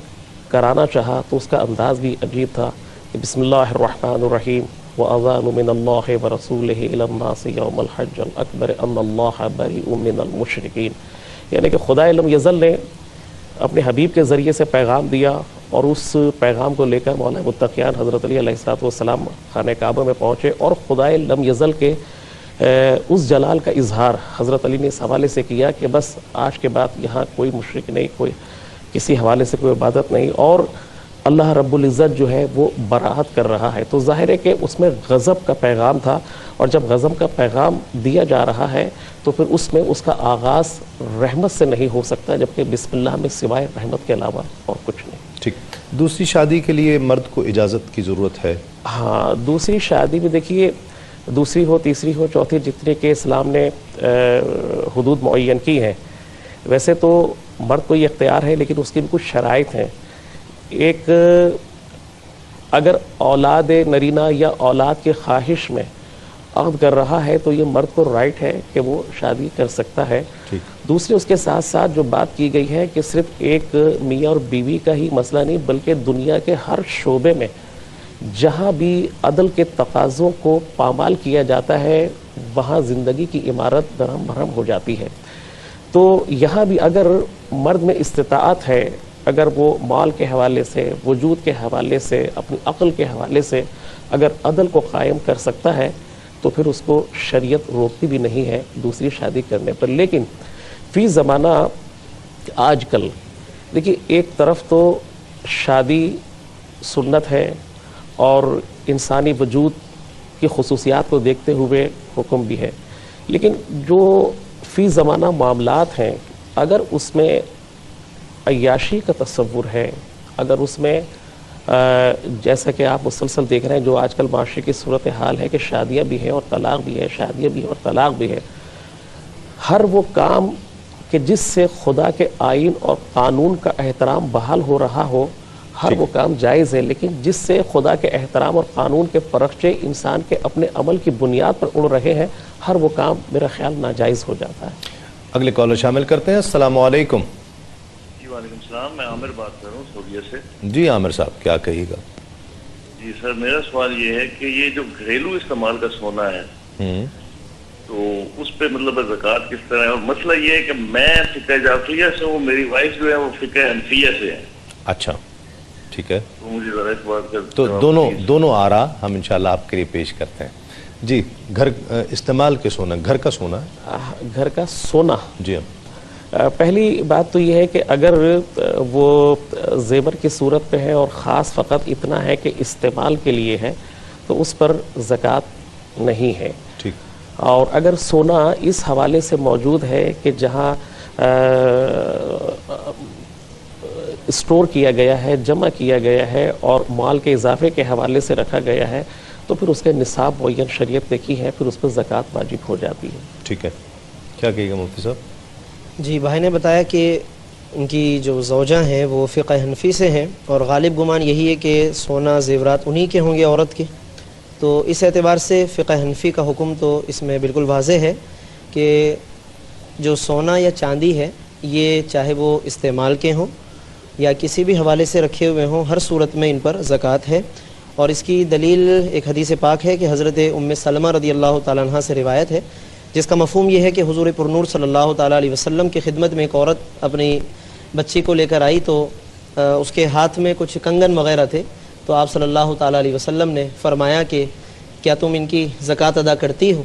کرانا چاہا تو اس کا انداز بھی عجیب تھا کہ بسم اللہ الرحمن الرحیم وَأَذَانُ مِنَ اللَّهِ وَرَسُولِهِ إِلَى النَّاسِ يَوْمَ الْحَجِّ الْأَكْبَرِ أَنَّ اللَّهَ بَرِيءٌ مِنَ الْمُشْرِكِينَ, یعنی کہ خدا لم یزل نے اپنے حبیب کے ذریعے سے پیغام دیا اور اس پیغام کو لے کر مولا متقیان حضرت علی علیہ السلام خانہ کعبہ میں پہنچے اور خدا لم یزل کے اس جلال کا اظہار حضرت علی نے اس حوالے سے کیا کہ بس آج کے بعد یہاں کوئی مشرک نہیں، کوئی کسی حوالے سے کوئی عبادت نہیں، اور اللہ رب العزت جو ہے وہ براحت کر رہا ہے۔ تو ظاہر ہے کہ اس میں غضب کا پیغام تھا، اور جب غضب کا پیغام دیا جا رہا ہے تو پھر اس میں اس کا آغاز رحمت سے نہیں ہو سکتا، جبکہ بسم اللہ میں سوائے رحمت کے علاوہ اور کچھ نہیں۔ ٹھیک، دوسری شادی کے لیے مرد کو اجازت کی ضرورت ہے؟ ہاں، دوسری شادی میں دیکھیے، دوسری ہو، تیسری ہو، چوتھی، جتنے کے اسلام نے حدود معین کی ہیں، ویسے تو مرد کو یہ اختیار ہے، لیکن اس کی بھی کچھ شرائط ہیں۔ ایک، اگر اولاد نرینہ یا اولاد کی خواہش میں عقد کر رہا ہے تو یہ مرد کو رائٹ ہے کہ وہ شادی کر سکتا ہے۔ دوسری، اس کے ساتھ ساتھ جو بات کی گئی ہے کہ صرف ایک میاں اور بیوی کا ہی مسئلہ نہیں، بلکہ دنیا کے ہر شعبے میں جہاں بھی عدل کے تقاضوں کو پامال کیا جاتا ہے وہاں زندگی کی عمارت درہم بھرم ہو جاتی ہے۔ تو یہاں بھی اگر مرد میں استطاعت ہے، اگر وہ مال کے حوالے سے، وجود کے حوالے سے، اپنی عقل کے حوالے سے اگر عدل کو قائم کر سکتا ہے تو پھر اس کو شریعت روکتی بھی نہیں ہے دوسری شادی کرنے پر۔ لیکن فی زمانہ آج کل دیکھیے، ایک طرف تو شادی سنت ہے اور انسانی وجود کی خصوصیات کو دیکھتے ہوئے حکم بھی ہے، لیکن جو فی زمانہ معاملات ہیں، اگر اس میں عیاشی کا تصور ہے، اگر اس میں جیسا کہ آپ مسلسل دیکھ رہے ہیں جو آج کل معاشرے کی صورتحال ہے کہ شادیاں بھی ہیں اور طلاق بھی ہے، شادیاں بھی ہیں اور طلاق بھی ہے، ہر وہ کام کہ جس سے خدا کے آئین اور قانون کا احترام بحال ہو رہا ہو، ہر وہ کام جائز ہے، لیکن جس سے خدا کے احترام اور قانون کے پرخچے انسان کے اپنے عمل کی بنیاد پر اڑ رہے ہیں، ہر وہ کام میرا خیال ناجائز ہو جاتا ہے۔ اگلے کالر شامل کرتے ہیں۔ السلام علیکم۔ جی وعلیکم السلام، میں عامر بات کر رہا ہوں سعودیہ سے۔ جی عامر صاحب، کیا کہیے گا؟ جی سر، میرا سوال یہ ہے کہ یہ جو گھریلو استعمال کا سونا ہے تو اس پہ مطلب زکوٰۃ کس طرح ہے؟ اور مسئلہ یہ ہے کہ میں فقہ جعفریہ سے ہوں، میری وائف جو ہے وہ فقہ حنفیہ سے ہے۔ اچھا، ٹھیک ہے، تو مجھے ذرا اس بات کا تو دونوں آرا ہم انشاءاللہ آپ کے لیے پیش کرتے ہیں۔ جی، گھر استعمال کے سونا، گھر کا سونا، گھر کا سونا، جی پہلی بات تو یہ ہے کہ اگر وہ زیور کی صورت پہ ہے اور خاص فقط اتنا ہے کہ استعمال کے لیے ہے تو اس پر زکوٰۃ نہیں ہے۔ ٹھیک، اور اگر سونا اس حوالے سے موجود ہے کہ جہاں اسٹور کیا گیا ہے، جمع کیا گیا ہے اور مال کے اضافے کے حوالے سے رکھا گیا ہے تو پھر اس کے نصاب معین شریعت نے کی ہے، پھر اس پر زکوٰۃ واجب ہو جاتی ہے۔ ٹھیک ہے، کیا کہے گا مفتی صاحب؟ جی، بھائی نے بتایا کہ ان کی جو زوجہ ہیں وہ فقہ حنفی سے ہیں اور غالب گمان یہی ہے کہ سونا زیورات انہی کے ہوں گے عورت کے، تو اس اعتبار سے فقہ حنفی کا حکم تو اس میں بالکل واضح ہے کہ جو سونا یا چاندی ہے یہ چاہے وہ استعمال کے ہوں یا کسی بھی حوالے سے رکھے ہوئے ہوں، ہر صورت میں ان پر زکوٰۃ ہے۔ اور اس کی دلیل ایک حدیث پاک ہے کہ حضرت ام سلمہ رضی اللہ تعالیٰ عنہ سے روایت ہے، جس کا مفہوم یہ ہے کہ حضور پرنور صلی اللہ تعالیٰ علیہ وسلم کی خدمت میں ایک عورت اپنی بچی کو لے کر آئی تو اس کے ہاتھ میں کچھ کنگن وغیرہ تھے، تو آپ صلی اللہ تعالیٰ علیہ وسلم نے فرمایا کہ کیا تم ان کی زکوٰۃ ادا کرتی ہو؟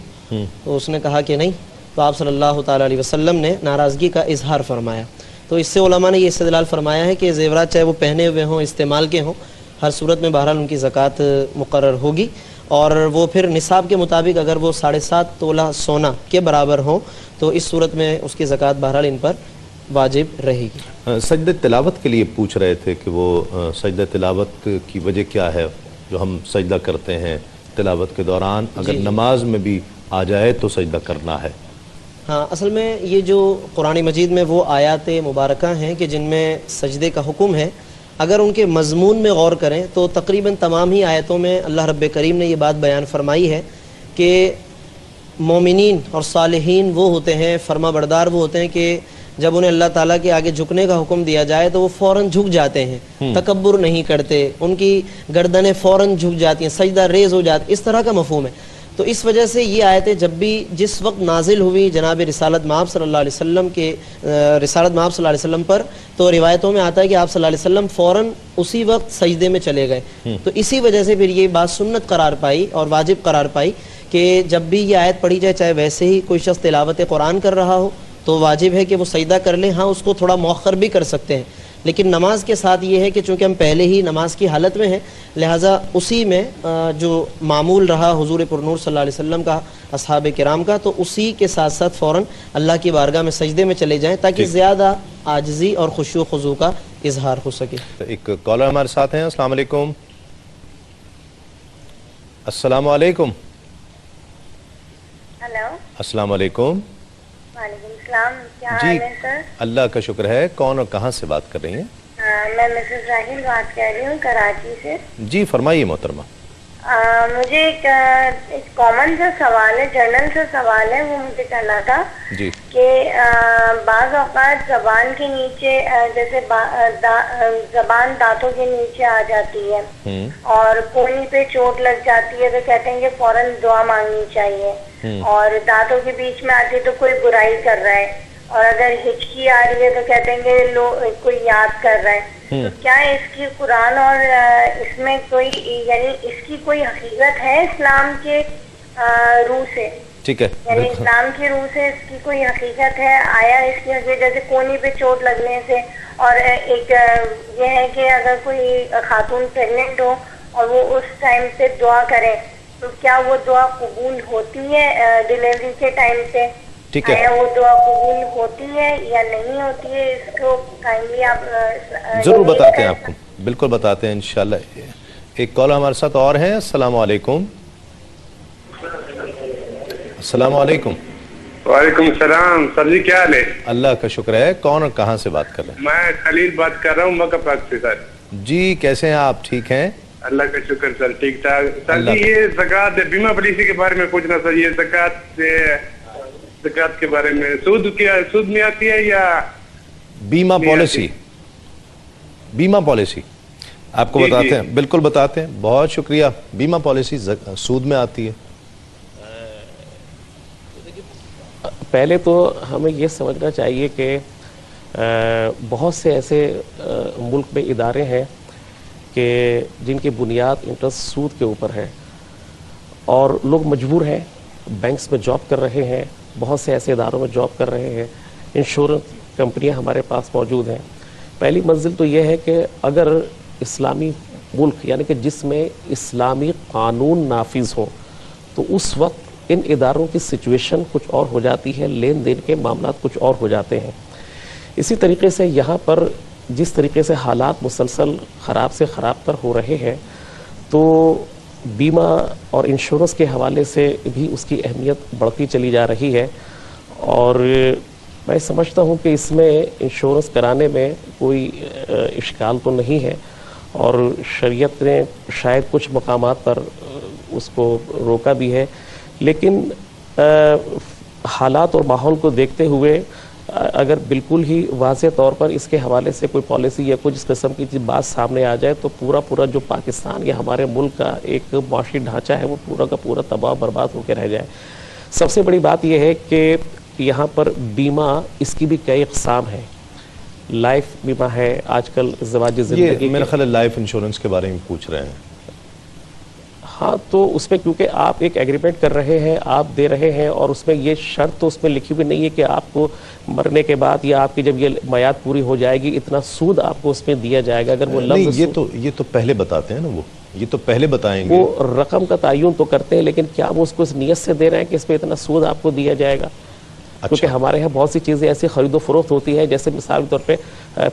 تو اس نے کہا کہ نہیں، تو آپ صلی اللہ تعالیٰ علیہ وسلم نے ناراضگی کا اظہار فرمایا۔ تو اس سے علماء نے یہ استدلال فرمایا ہے کہ زیورات چاہے وہ پہنے ہوئے ہوں، استعمال کے ہوں، ہر صورت میں بہرحال ان کی زکوٰۃ مقرر ہوگی، اور وہ پھر نصاب کے مطابق اگر وہ 7.5 تولہ سونا کے برابر ہوں تو اس صورت میں اس کی زکوٰۃ بہرحال ان پر واجب رہے گی۔ سجدہ تلاوت کے لیے پوچھ رہے تھے کہ وہ سجدہ تلاوت کی وجہ کیا ہے؟ جو ہم سجدہ کرتے ہیں تلاوت کے دوران اگر نماز میں بھی آ جائے تو سجدہ کرنا ہے۔ ہاں، اصل میں یہ جو قرآن مجید میں وہ آیات مبارکہ ہیں کہ جن میں سجدے کا حکم ہے، اگر ان کے مضمون میں غور کریں تو تقریباً تمام ہی آیتوں میں اللہ رب کریم نے یہ بات بیان فرمائی ہے کہ مومنین اور صالحین وہ ہوتے ہیں، فرما بردار وہ ہوتے ہیں کہ جب انہیں اللہ تعالیٰ کے آگے جھکنے کا حکم دیا جائے تو وہ فوراً جھک جاتے ہیں، تکبر نہیں کرتے، ان کی گردنیں فوراً جھک جاتی ہیں، سجدہ ریز ہو جاتی، اس طرح کا مفہوم ہے۔ تو اس وجہ سے یہ آیتیں جب بھی جس وقت نازل ہوئی جناب رسالت مآب صلی اللہ علیہ وسلم کے رسالت مآب صلی اللہ علیہ وسلم پر، تو روایتوں میں آتا ہے کہ آپ صلی اللہ علیہ وسلم فوراً اسی وقت سجدے میں چلے گئے. تو اسی وجہ سے پھر یہ بات سنت قرار پائی اور واجب قرار پائی کہ جب بھی یہ آیت پڑھی جائے، چاہے ویسے ہی کوئی شخص تلاوت قرآن کر رہا ہو تو واجب ہے کہ وہ سجدہ کر لیں. ہاں اس کو تھوڑا مؤخر بھی کر سکتے ہیں، لیکن نماز کے ساتھ یہ ہے کہ چونکہ ہم پہلے ہی نماز کی حالت میں ہیں، لہٰذا اسی میں جو معمول رہا حضور پرنور صلی اللہ علیہ وسلم کا، اصحاب کرام کا، تو اسی کے ساتھ ساتھ فوراً اللہ کی بارگاہ میں سجدے میں چلے جائیں تاکہ زیادہ عاجزی اور خشوع و خضوع کا اظہار ہو سکے. ایک کالر ہمارے ساتھ ہیں. السلام علیکم. السلام علیکم. ہیلو. السلام علیکم. وعلیکم السلام. کیا جی حال ہے سر؟ اللہ کا شکر ہے. کون اور کہاں سے بات کر رہی ہیں؟ میں مسز راہیل بات کر رہی ہوں کراچی سے. جی فرمائیے محترمہ. مجھے ایک کامن سا سوال ہے، جنرل سا سوال ہے، وہ مجھے کرنا تھا جی کہ بعض اوقات زبان کے نیچے جیسے زبان دانتوں کے نیچے آ جاتی ہے اور کونی پہ چوٹ لگ جاتی ہے تو کہتے ہیں کہ فوراً دعا مانگنی چاہیے، اور دانتوں کے بیچ میں آتی ہے تو کوئی برائی کر رہا ہے، اور اگر ہچکی آ رہی ہے تو کہتے ہیں کہ کوئی یاد کر رہا ہے. تو کیا اس کی قرآن اور اس میں کوئی یعنی اس کی کوئی حقیقت ہے اسلام کے روح سے؟ ٹھیک ہے، یعنی اسلام کی روح سے اس کی کوئی حقیقت ہے؟ آیا اس کی حقیقت جیسے کونی پہ چوٹ لگنے سے، اور ایک یہ ہے کہ اگر کوئی خاتون پریگننٹ ہو اور وہ اس ٹائم پہ دعا کرے تو کیا وہ دعا قبول ہوتی ہے ڈیلیوری کے ٹائم پہ؟ ٹھیک ہے، وہ دعا قبول ہوتی ہے یا نہیں ہوتی ہے؟ اس کو کائنڈلی آپ ضرور بتاتے ہیں آپ کو، بالکل بتاتے ہیں انشاءاللہ. ایک کال ہمارے ساتھ اور ہیں. السلام علیکم. السلام علیکم. وعلیکم السلام. سر جی کیا حال ہے؟ اللہ کا شکر ہے. کون اور کہاں سے بات کر رہے ہیں؟ میں خلیل بات کر رہا ہوں مکہ پاک سے. سر جی کیسے ہیں آپ؟ ٹھیک ہیں اللہ کا شکر سر. ٹھیک ٹھاک. سر جی یہ زکوٰۃ بیمہ پالیسی کے بارے میں پوچھنا سر. یہ زکوٰۃ کے بارے میں سود میں آتی ہے یا بیمہ پالیسی؟ بیمہ پالیسی آپ کو بتاتے ہیں، بالکل بتاتے ہیں. بہت شکریہ. بیمہ پالیسی سود میں آتی ہے؟ پہلے تو ہمیں یہ سمجھنا چاہیے کہ بہت سے ایسے ملک میں ادارے ہیں کہ جن کی بنیاد انٹرسٹ سود کے اوپر ہے، اور لوگ مجبور ہیں، بینکس میں جاب کر رہے ہیں، بہت سے ایسے اداروں میں جاب کر رہے ہیں، انشورنس کمپنیاں ہمارے پاس موجود ہیں. پہلی منزل تو یہ ہے کہ اگر اسلامی ملک یعنی کہ جس میں اسلامی قانون نافذ ہو تو اس وقت ان اداروں کی سچویشن کچھ اور ہو جاتی ہے، لین دین کے معاملات کچھ اور ہو جاتے ہیں. اسی طریقے سے یہاں پر جس طریقے سے حالات مسلسل خراب سے خراب تر ہو رہے ہیں تو بیمہ اور انشورنس کے حوالے سے بھی اس کی اہمیت بڑھتی چلی جا رہی ہے. اور میں سمجھتا ہوں کہ اس میں انشورنس کرانے میں کوئی اشکال تو نہیں ہے، اور شریعت نے شاید کچھ مقامات پر اس کو روکا بھی ہے، لیکن حالات اور ماحول کو دیکھتے ہوئے اگر بالکل ہی واضح طور پر اس کے حوالے سے کوئی پالیسی یا کچھ اس قسم کی بات سامنے آ جائے تو پورا جو پاکستان یا ہمارے ملک کا ایک معاشی ڈھانچہ ہے وہ پورا کا پورا تباہ برباد ہو کے رہ جائے. سب سے بڑی بات یہ ہے کہ یہاں پر بیمہ اس کی بھی کئی اقسام ہیں. لائف بیمہ ہے، آج کل ازدواج زندگی، میرا خیال ہے لائف انشورنس کے بارے میں پوچھ رہے ہیں. ہاں تو اس میں کیونکہ آپ ایک ایگریمنٹ کر رہے ہیں، آپ دے رہے ہیں، اور اس میں یہ شرط تو اس میں لکھی ہوئی نہیں ہے کہ آپ کو مرنے کے بعد یا آپ کی جب یہ میعاد پوری ہو جائے گی اتنا سود آپ کو اس میں دیا جائے گا. اگر وہ لفظ یہ تو پہلے بتاتے ہیں نا، وہ یہ تو پہلے بتائیں گے. وہ رقم کا تعین تو کرتے ہیں، لیکن کیا وہ اس کو اس نیت سے دے رہے ہیں کہ اس پہ اتنا سود آپ کو دیا جائے گا؟ کیونکہ ہمارے یہاں بہت سی چیزیں ایسی خرید و فروخت ہوتی ہے، جیسے مثال کے طور پہ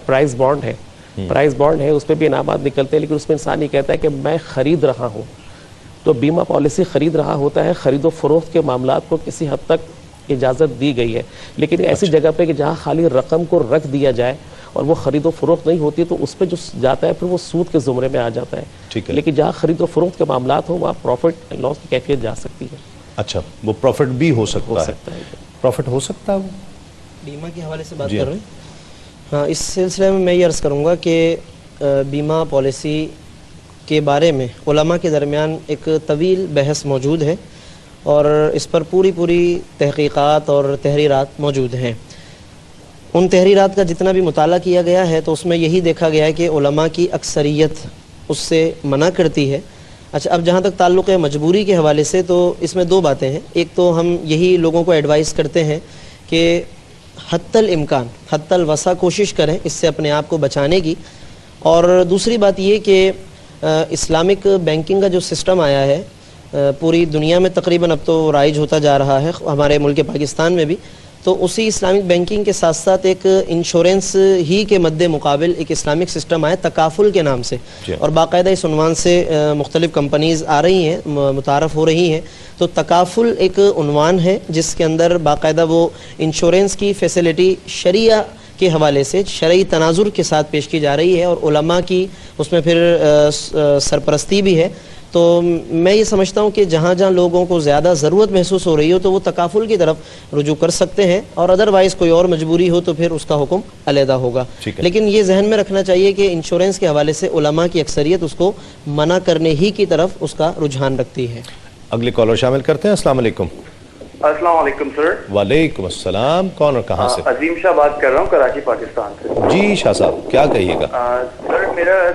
پرائز بانڈ ہے. پرائز بانڈ ہے، اس پہ بھی انعامات نکلتے ہیں، لیکن اس میں انسان یہ کہتا ہے کہ میں خرید رہا ہوں. تو بیمہ پالیسی خرید رہا ہوتا ہے، خرید و فروخت کے معاملات کو کسی حد تک اجازت دی گئی ہے، لیکن ایسی جگہ پہ کہ جہاں خالی رقم کو رکھ دیا جائے اور وہ خرید و فروخت نہیں ہوتی تو اس پہ جو جاتا ہے پھر وہ سود کے زمرے میں آ جاتا ہے. لیکن جہاں خرید و فروخت کے معاملات ہوں وہاں پروفٹ اینڈ لاس کی کیفیت جا سکتی ہے. اچھا، وہ پروفٹ بھی ہو سکتا ہے. پروفٹ ہو سکتا ہے وہ بیمہ کے حوالے سے بات کر رہے ہیں. ہاں، اس سلسلے میں یہ عرض کروں گا کہ بیمہ پالیسی کے بارے میں علماء کے درمیان ایک طویل بحث موجود ہے، اور اس پر پوری تحقیقات اور تحریرات موجود ہیں۔ ان تحریرات کا جتنا بھی مطالعہ کیا گیا ہے تو اس میں یہی دیکھا گیا ہے کہ علماء کی اکثریت اس سے منع کرتی ہے۔ اچھا، اب جہاں تک تعلق ہے مجبوری کے حوالے سے، تو اس میں دو باتیں ہیں۔ ایک تو ہم یہی لوگوں کو ایڈوائز کرتے ہیں کہ حتی الامکان، حتی الوسع کوشش کریں اس سے اپنے آپ کو بچانے کی۔ اور دوسری بات یہ کہ اسلامک بینکنگ کا جو سسٹم آیا ہے پوری دنیا میں تقریباً اب تو رائج ہوتا جا رہا ہے، ہمارے ملک پاکستان میں بھی، تو اسی اسلامک بینکنگ کے ساتھ ساتھ ایک انشورنس ہی کے مد مقابل ایک اسلامک سسٹم آیا تکافل کے نام سے، اور باقاعدہ اس عنوان سے مختلف کمپنیز آ رہی ہیں، متعارف ہو رہی ہیں۔ تو تکافل ایک عنوان ہے جس کے اندر باقاعدہ وہ انشورنس کی فیسلٹی شریعہ کے حوالے سے شرعی تناظر کے ساتھ پیش کی جا رہی ہے، اور علماء کی اس میں پھر سرپرستی بھی ہے۔ تو میں یہ سمجھتا ہوں کہ جہاں جہاں لوگوں کو زیادہ ضرورت محسوس ہو رہی ہو تو وہ تکافل کی طرف رجوع کر سکتے ہیں، اور ادروائز کوئی اور مجبوری ہو تو پھر اس کا حکم علیحدہ ہوگا۔ لیکن یہ ذہن میں رکھنا چاہیے کہ انشورنس کے حوالے سے علماء کی اکثریت اس کو منع کرنے ہی کی طرف اس کا رجحان رکھتی ہے۔ اگلی کالر شامل کرتے ہیں۔ السلام علیکم۔ السلام علیکم سر۔ وعلیکم السلام، کون اور کہاں سے؟ عظیم شاہ بات کر رہا ہوں، کراچی پاکستان سے۔ جی شاہ صاحب، کیا کہیے گا؟ سر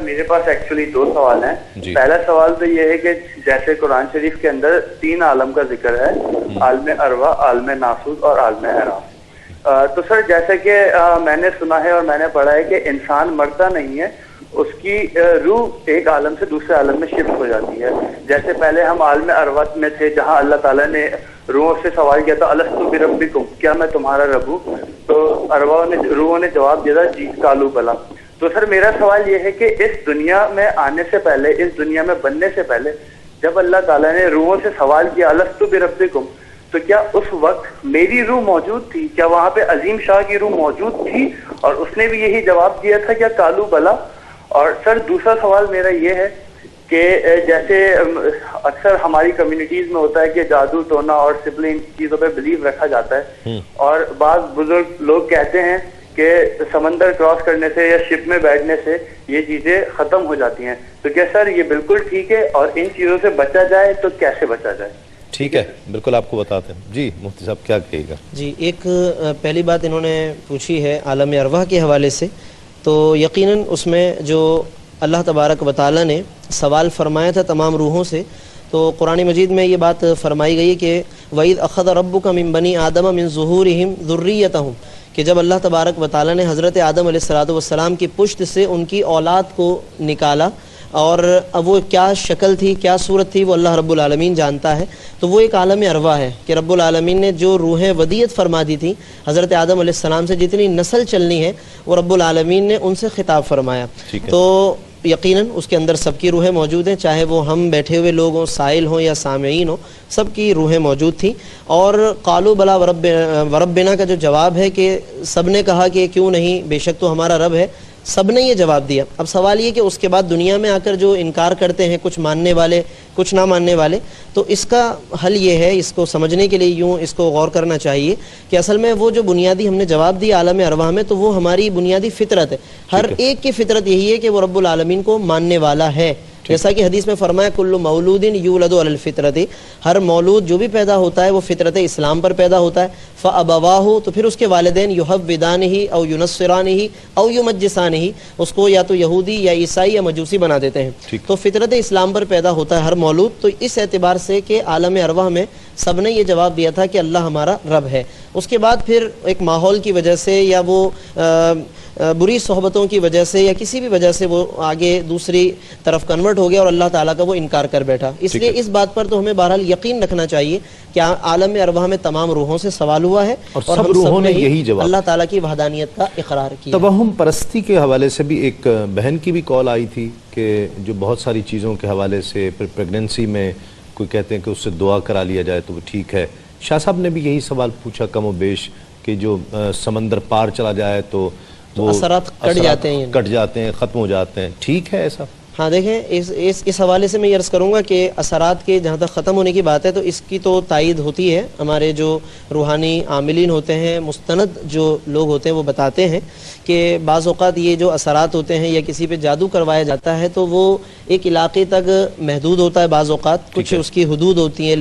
میرے پاس ایکچولی دو سوال ہیں۔ پہلا سوال تو یہ ہے کہ جیسے قرآن شریف کے اندر 3 عالم کا ذکر ہے، عالم ارواح، عالم ناسوت اور عالم اعراف۔ تو سر جیسے کہ میں نے سنا ہے اور میں نے پڑھا ہے کہ انسان مرتا نہیں ہے، اس کی روح ایک عالم سے دوسرے عالم میں شفٹ ہو جاتی ہے۔ جیسے پہلے ہم عالم ارواح میں تھے جہاں اللہ تعالیٰ نے روحوں سے سوال کیا تھا الستو بربکم، کیا میں تمہارا رب ہوں؟ تو روحوں نے جواب دیا تھا جی قالوا بلا۔ تو سر میرا سوال یہ ہے کہ اس دنیا میں آنے سے پہلے، اس دنیا میں بننے سے پہلے جب اللہ تعالیٰ نے روحوں سے سوال کیا الستو بربکم، تو کیا اس وقت میری روح موجود تھی؟ کیا وہاں پہ عظیم شاہ کی روح موجود تھی اور اس نے بھی یہی جواب دیا تھا کیا قالوا بلا؟ اور سر دوسرا سوال میرا یہ ہے کہ جیسے اکثر ہماری کمیونٹیز میں ہوتا ہے کہ جادو ٹونا اور سبلنگ چیزوں پہ بلیو رکھا جاتا ہے، اور بعض بزرگ لوگ کہتے ہیں کہ سمندر کراس کرنے سے یا شپ میں بیٹھنے سے یہ چیزیں ختم ہو جاتی ہیں۔ تو کیا سر یہ بالکل ٹھیک ہے، اور ان چیزوں سے بچا جائے تو کیسے بچا جائے؟ ٹھیک ہے، بالکل آپ کو بتاتے ہیں۔ جی مفتی صاحب کیا کہے گا؟ جی، ایک پہلی بات انہوں نے پوچھی ہے عالم ارواح کے حوالے سے، تو یقیناً اس میں جو اللہ تبارک و تعالیٰ نے سوال فرمایا تھا تمام روحوں سے، تو قرآن مجید میں یہ بات فرمائی گئی کہ وَإِذْ أَخَذَ رَبُّكَ مِن بَنِي آدَمَ مِن ظُهُورِهِمْ ذُرِّيَّتَهُمْ، کہ جب اللہ تبارک و تعالیٰ نے حضرت آدم علیہ السلام کی پشت سے ان کی اولاد کو نکالا، اور اب وہ کیا شکل تھی، کیا صورت تھی، وہ اللہ رب العالمین جانتا ہے۔ تو وہ ایک عالم ارواح ہے کہ رب العالمین نے جو روحیں ودیت فرما دی تھی حضرت آدم علیہ السلام سے، جتنی نسل چلنی ہے وہ رب العالمین نے ان سے خطاب فرمایا۔ تو یقیناً اس کے اندر سب کی روحیں موجود ہیں، چاہے وہ ہم بیٹھے ہوئے لوگ ہوں، سائل ہوں یا سامعین ہوں، سب کی روحیں موجود تھیں۔ اور قالوا بلا وربنا کا جو جواب ہے کہ سب نے کہا کہ کیوں نہیں، بے شک تو ہمارا رب ہے، سب نے یہ جواب دیا۔ اب سوال یہ کہ اس کے بعد دنیا میں آ کر جو انکار کرتے ہیں، کچھ ماننے والے کچھ نہ ماننے والے، تو اس کا حل یہ ہے، اس کو سمجھنے کے لیے یوں اس کو غور کرنا چاہیے کہ اصل میں وہ جو بنیادی ہم نے جواب دیا عالم ارواح میں، تو وہ ہماری بنیادی فطرت ہے۔ ہر ایک کی فطرت یہی ہے کہ وہ رب العالمین کو ماننے والا ہے، جیسا کہ حدیث میں فرمایا کل مولود یولد علی الفطرت، ہر مولود جو بھی پیدا ہوتا ہے وہ فطرت اسلام پر پیدا ہوتا ہے۔ فابواہ، تو پھر اس کے والدین یحودانہ او ینصرانہ او یمجسانہ، اس کو یا تو یہودی یا عیسائی یا مجوسی بنا دیتے ہیں۔ تو فطرت اسلام پر پیدا ہوتا ہے ہر مولود۔ تو اس اعتبار سے کہ عالم ارواح میں سب نے یہ جواب دیا تھا کہ اللہ ہمارا رب ہے۔ اس کے بعد پھر ایک ماحول کی وجہ سے یا وہ بری صحبتوں کی وجہ سے یا کسی بھی وجہ سے وہ آگے دوسری طرف کنورٹ ہو گیا اور اللہ تعالیٰ کا وہ انکار کر بیٹھا۔ اس لیے اس بات پر تو ہمیں بہرحال یقین رکھنا چاہیے کہ عالم ارواح میں تمام روحوں سے سوال ہوا ہے، اور سب روحوں نے یہی جواب اللہ تعالیٰ کی وحدانیت کا اقرار کیا۔ توہم پرستی کے حوالے سے بھی ایک بہن کی بھی کال آئی تھی کہ جو بہت ساری چیزوں کے حوالے سے پریگننسی میں کوئی کہتے ہیں کہ اس سے دعا کرا لیا جائے تو وہ ٹھیک ہے۔ شاہ صاحب نے بھی یہی سوال پوچھا کم و بیش کہ جو سمندر پار چلا جائے تو وہ اثرات کٹ جاتے ہیں، ختم ہو جاتے ہیں، ٹھیک ہے ایسا؟ ہاں دیکھیں اس حوالے سے میں یہ عرض کروں گا کہ اثرات کے جہاں تک ختم ہونے کی بات ہے تو اس کی تو تائید ہوتی ہے، ہمارے جو روحانی عاملین ہوتے ہیں، مستند جو لوگ ہوتے ہیں وہ بتاتے ہیں کہ بعض اوقات یہ جو اثرات ہوتے ہیں یا کسی پہ جادو کروایا جاتا ہے تو وہ ایک علاقے تک محدود ہوتا ہے، بعض اوقات کچھ اس کی حدود ہوتی ہیں،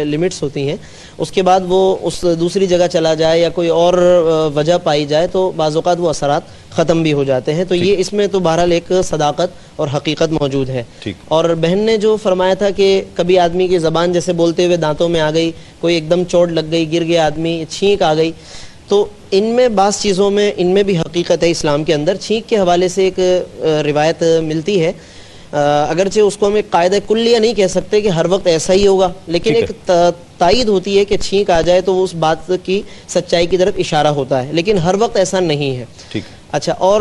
لمٹس ہوتی ہیں، اس کے بعد وہ اس دوسری جگہ چلا جائے یا کوئی اور وجہ پائی جائے تو بعض اوقات وہ اثرات ختم بھی ہو جاتے ہیں. تو یہ اس میں تو بہرحال ایک صداقت اور حقیقت موجود ہے. اور بہن نے جو فرمایا تھا کہ کبھی آدمی کی زبان جیسے بولتے ہوئے دانتوں میں آ گئی، کوئی ایک دم چوٹ لگ گئی، گر گیا آدمی، چھینک آ گئی، تو ان میں بعض چیزوں میں ان میں بھی حقیقت ہے اسلام کے اندر. چھینک کے حوالے سے ایک روایت ملتی ہے، اگرچہ اس کو ہم ایک قاعدہ کلیہ نہیں کہہ سکتے کہ ہر وقت ایسا ہی ہوگا، لیکن ایک تائید ہوتی ہے کہ چھینک آ جائے تو اس بات کی سچائی کی طرف اشارہ ہوتا ہے، لیکن ہر وقت ایسا نہیں ہے. اچھا، اور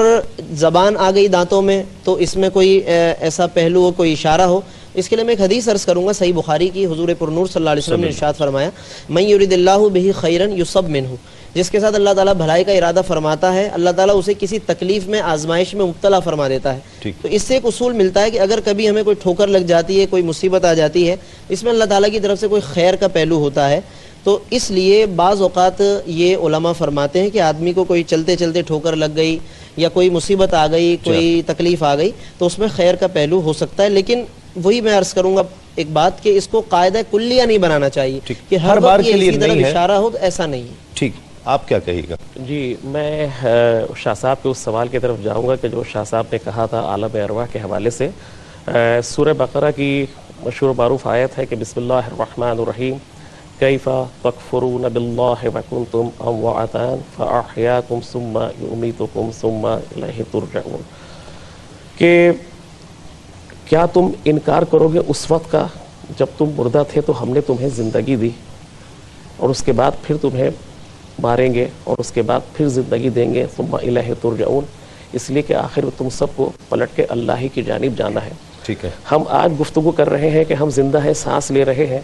زبان آ گئی دانتوں میں تو اس میں کوئی ایسا پہلو ہو، کوئی اشارہ ہو، اس کے لیے میں ایک حدیث عرض کروں گا صحیح بخاری کی. حضور پرنور صلی اللہ علیہ وسلم نے ارشاد فرمایا، من یرید اللہ بہ خیرا یصب منہ، جس کے ساتھ اللہ تعالیٰ بھلائی کا ارادہ فرماتا ہے اللہ تعالیٰ اسے کسی تکلیف میں، آزمائش میں مبتلا فرما دیتا ہے. تو اس سے ایک اصول ملتا ہے کہ اگر کبھی ہمیں کوئی ٹھوکر لگ جاتی ہے، کوئی مصیبت آ جاتی ہے، اس میں اللہ تعالیٰ کی طرف سے کوئی خیر کا پہلو ہوتا ہے. تو اس لیے بعض اوقات یہ علماء فرماتے ہیں کہ آدمی کو کوئی چلتے چلتے ٹھوکر لگ گئی یا کوئی مصیبت آ گئی، کوئی تکلیف آ گئی تو اس میں خیر کا پہلو ہو سکتا ہے. لیکن وہی میں عرض کروں گا ایک بات کہ اس کو قاعدہ کلیہ نہیں بنانا چاہیے کہ ہر بار کے لیے طرف اشارہ ہو، تو ایسا نہیں ہے. ٹھیک، آپ کیا کہیے گا؟ جی، میں شاہ صاحب کے اس سوال کی طرف جاؤں گا کہ جو شاہ صاحب نے کہا تھا عالم ارواح کے حوالے سے. سورہ بقرہ کی مشہور معروف آیت ہے کہ بسم اللہ الرحمن الرحیم کیف تکفرون باللہ وکنتم امواتا فاحیاکم ثم یمیتکم ثم الیہ ترجعون، کہ کیا تم انکار کرو گے اس وقت کا جب تم مردہ تھے تو ہم نے تمہیں زندگی دی اور اس کے بعد پھر تمہیں ماریں گے اور اس کے بعد پھر زندگی دیں گے، ثم الیہ ترجعون، اس لیے کہ آخر میں تم سب کو پلٹ کے اللہ ہی کی جانب جانا ہے. ٹھیک ہے، ہم آج گفتگو کر رہے ہیں کہ ہم زندہ ہیں، سانس لے رہے ہیں،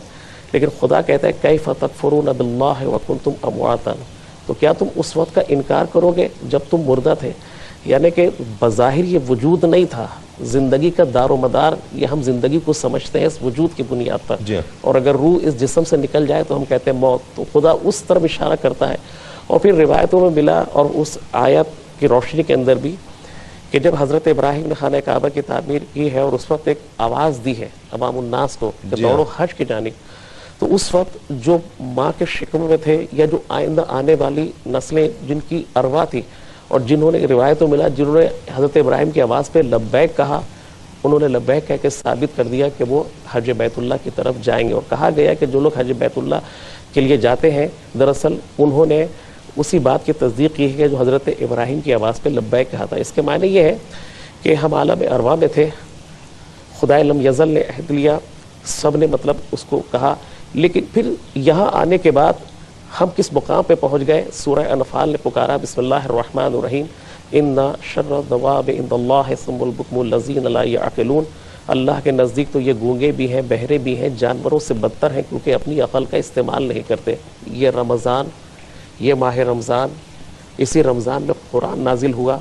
لیکن خدا کہتا ہے کیف تکفرون باللہ وکنتم امواتا، تو کیا تم اس وقت کا انکار کرو گے جب تم مردہ تھے؟ یعنی کہ بظاہر یہ وجود نہیں تھا، زندگی کا دار و مدار یہ ہم زندگی کو سمجھتے ہیں اس وجود کی بنیاد پر، اور اگر روح اس جسم سے نکل جائے تو ہم کہتے ہیں موت. تو خدا اس طرف اشارہ کرتا ہے. اور پھر روایتوں میں ملا اور اس آیت کی روشنی کے اندر بھی کہ جب حضرت ابراہیم نے خانہ کعبہ کی تعمیر کی ہے اور اس وقت ایک آواز دی ہے عوام الناس کو کہ دوڑو حج کی جانب، تو اس وقت جو ماں کے شکم میں تھے یا جو آئندہ آنے والی نسلیں جن کی ارواح تھی اور جنہوں نے روایتوں ملا جنہوں نے حضرت ابراہیم کی آواز پہ لبیک کہا، انہوں نے لبیک کہہ کے ثابت کر دیا کہ وہ حج بیت اللہ کی طرف جائیں گے. اور کہا گیا کہ جو لوگ حج بیت اللہ کے لیے جاتے ہیں دراصل انہوں نے اسی بات کی تصدیق کی ہے جو حضرت ابراہیم کی آواز پہ لبیک کہا تھا. اس کے معنی یہ ہے کہ ہم عالم ارواح میں تھے، خدائے لم یزل نے عہد لیا، سب نے مطلب اس کو کہا، لیکن پھر یہاں آنے کے بعد ہم کس مقام پہ پہنچ گئے؟ سورہ انفال نے پکارا بسم اللہ الرحمن الرحیم ان شر الدواب عند اللہ ثم البکم الذین لا یعقلون، اللہ کے نزدیک تو یہ گونگے بھی ہیں، بہرے بھی ہیں، جانوروں سے بدتر ہیں کیونکہ اپنی عقل کا استعمال نہیں کرتے. یہ رمضان، یہ ماہ رمضان، اسی رمضان میں قرآن نازل ہوا،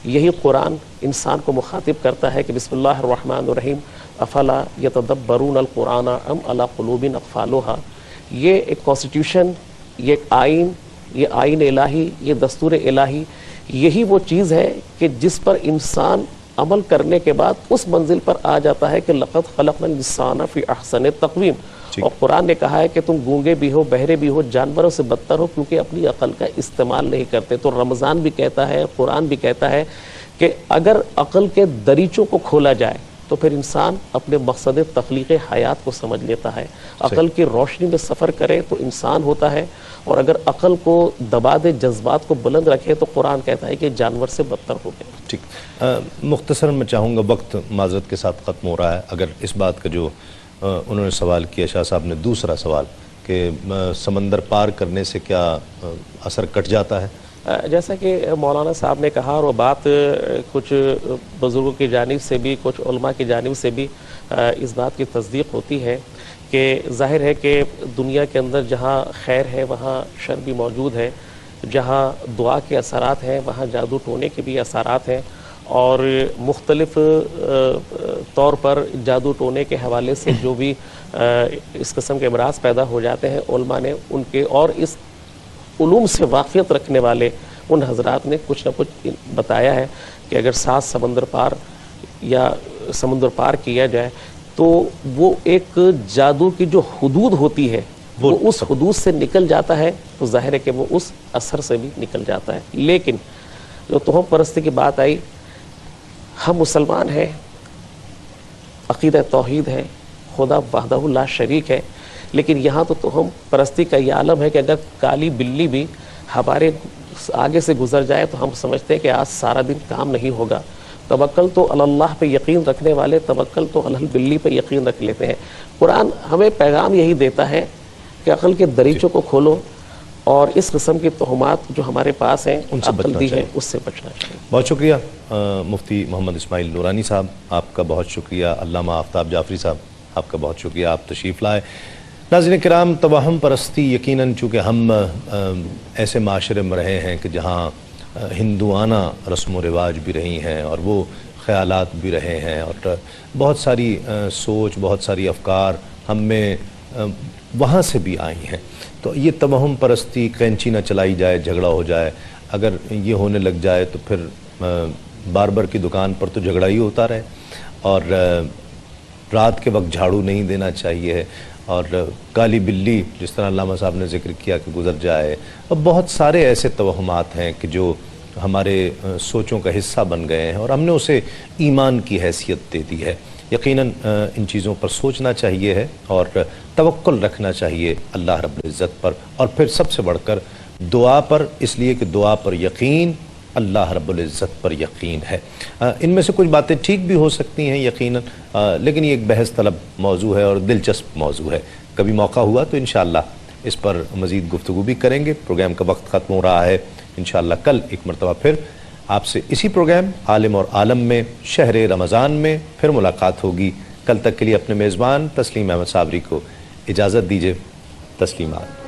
یہی قرآن انسان کو مخاطب کرتا ہے کہ بسم اللہ الرحمن الرحیم افلا یتدبرون القرآن ام علی قلوب اقفالها. یہ ایک کانسٹیٹیوشن، یہ ایک آئین، یہ آئین الہی، یہ دستور الہی، یہی وہ چیز ہے کہ جس پر انسان عمل کرنے کے بعد اس منزل پر آ جاتا ہے کہ لقد خلقنا الانسان فی احسن تقویم. اور قرآن نے کہا ہے کہ تم گونگے بھی ہو، بہرے بھی ہو، جانوروں سے بدتر ہو کیونکہ اپنی عقل کا استعمال نہیں کرتے. تو رمضان بھی کہتا ہے، قرآن بھی کہتا ہے کہ اگر عقل کے دریچوں کو کھولا جائے تو پھر انسان اپنے مقصد تخلیق حیات کو سمجھ لیتا ہے. عقل کی روشنی میں سفر کرے تو انسان ہوتا ہے، اور اگر عقل کو دبا دے، جذبات کو بلند رکھے تو قرآن کہتا ہے کہ جانور سے بدتر ہو گئے. ٹھیک، مختصر میں چاہوں گا، وقت معذرت کے ساتھ ختم ہو رہا ہے. اگر اس بات کا جو انہوں نے سوال کیا شاہ صاحب نے، دوسرا سوال کہ سمندر پار کرنے سے کیا اثر کٹ جاتا ہے؟ جیسا کہ مولانا صاحب نے کہا، اور وہ بات کچھ بزرگوں کی جانب سے بھی، کچھ علماء کی جانب سے بھی اس بات کی تصدیق ہوتی ہے کہ ظاہر ہے کہ دنیا کے اندر جہاں خیر ہے وہاں شر بھی موجود ہے، جہاں دعا کے اثرات ہیں وہاں جادو ٹونے کے بھی اثرات ہیں، اور مختلف طور پر جادو ٹونے کے حوالے سے جو بھی اس قسم کے امراض پیدا ہو جاتے ہیں، علماء نے ان کے اور اس علوم سے واقفیت رکھنے والے ان حضرات نے کچھ نہ کچھ بتایا ہے کہ اگر 7 سمندر پار یا سمندر پار کیا جائے تو وہ ایک جادو کی جو حدود ہوتی ہے وہ اس حدود سے نکل جاتا ہے، تو ظاہر ہے کہ وہ اس اثر سے بھی نکل جاتا ہے۔ لیکن جو توہم پرستی کی بات آئی، ہم مسلمان ہیں، عقیدہ توحید ہے، خدا وحدہ لا شریک ہے، لیکن یہاں تو توہم پرستی کا یہ عالم ہے کہ اگر کالی بلی بھی ہمارے آگے سے گزر جائے تو ہم سمجھتے ہیں کہ آج سارا دن کام نہیں ہوگا۔ توکل تو اللہ پہ یقین رکھنے والے توکل تو البلی پہ یقین رکھ لیتے ہیں۔ قرآن ہمیں پیغام یہی دیتا ہے کہ عقل کے دریچوں کو کھولو اور اس قسم کی توہمات جو ہمارے پاس ہیں ان سے عقل دی ہے اس سے بچنا چاہیے۔ بہت شکریہ مفتی محمد اسماعیل نورانی صاحب، آپ کا بہت شکریہ۔ علامہ آفتاب جعفری صاحب، آپ کا بہت شکریہ، آپ تشریف لائے۔ ناظرین کرام، توہم پرستی یقیناً چونکہ ہم ایسے معاشرے میں رہے ہیں کہ جہاں ہندوانہ رسم و رواج بھی رہی ہیں اور وہ خیالات بھی رہے ہیں اور بہت ساری سوچ، بہت ساری افکار ہم میں وہاں سے بھی آئی ہیں، تو یہ توہم پرستی کینچی نہ چلائی جائے، جھگڑا ہو جائے، اگر یہ ہونے لگ جائے تو پھر باربر کی دکان پر تو جھگڑا ہی ہوتا رہے، اور رات کے وقت جھاڑو نہیں دینا چاہیے، اور کالی بلی جس طرح علامہ صاحب نے ذکر کیا کہ گزر جائے، اور بہت سارے ایسے توہمات ہیں کہ جو ہمارے سوچوں کا حصہ بن گئے ہیں اور ہم نے اسے ایمان کی حیثیت دے دی ہے۔ یقیناً ان چیزوں پر سوچنا چاہیے ہے اور توکل رکھنا چاہیے اللہ رب العزت پر، اور پھر سب سے بڑھ کر دعا پر، اس لیے کہ دعا پر یقین اللہ رب العزت پر یقین ہے۔ ان میں سے کچھ باتیں ٹھیک بھی ہو سکتی ہیں یقیناً، لیکن یہ ایک بحث طلب موضوع ہے اور دلچسپ موضوع ہے۔ کبھی موقع ہوا تو انشاءاللہ اس پر مزید گفتگو بھی کریں گے۔ پروگرام کا وقت ختم ہو رہا ہے، انشاءاللہ کل ایک مرتبہ پھر آپ سے اسی پروگرام عالم اور عالم میں شہر رمضان میں پھر ملاقات ہوگی۔ کل تک کے لیے اپنے میزبان تسلیم احمد صابری کو اجازت دیجیے۔ تسلیمات۔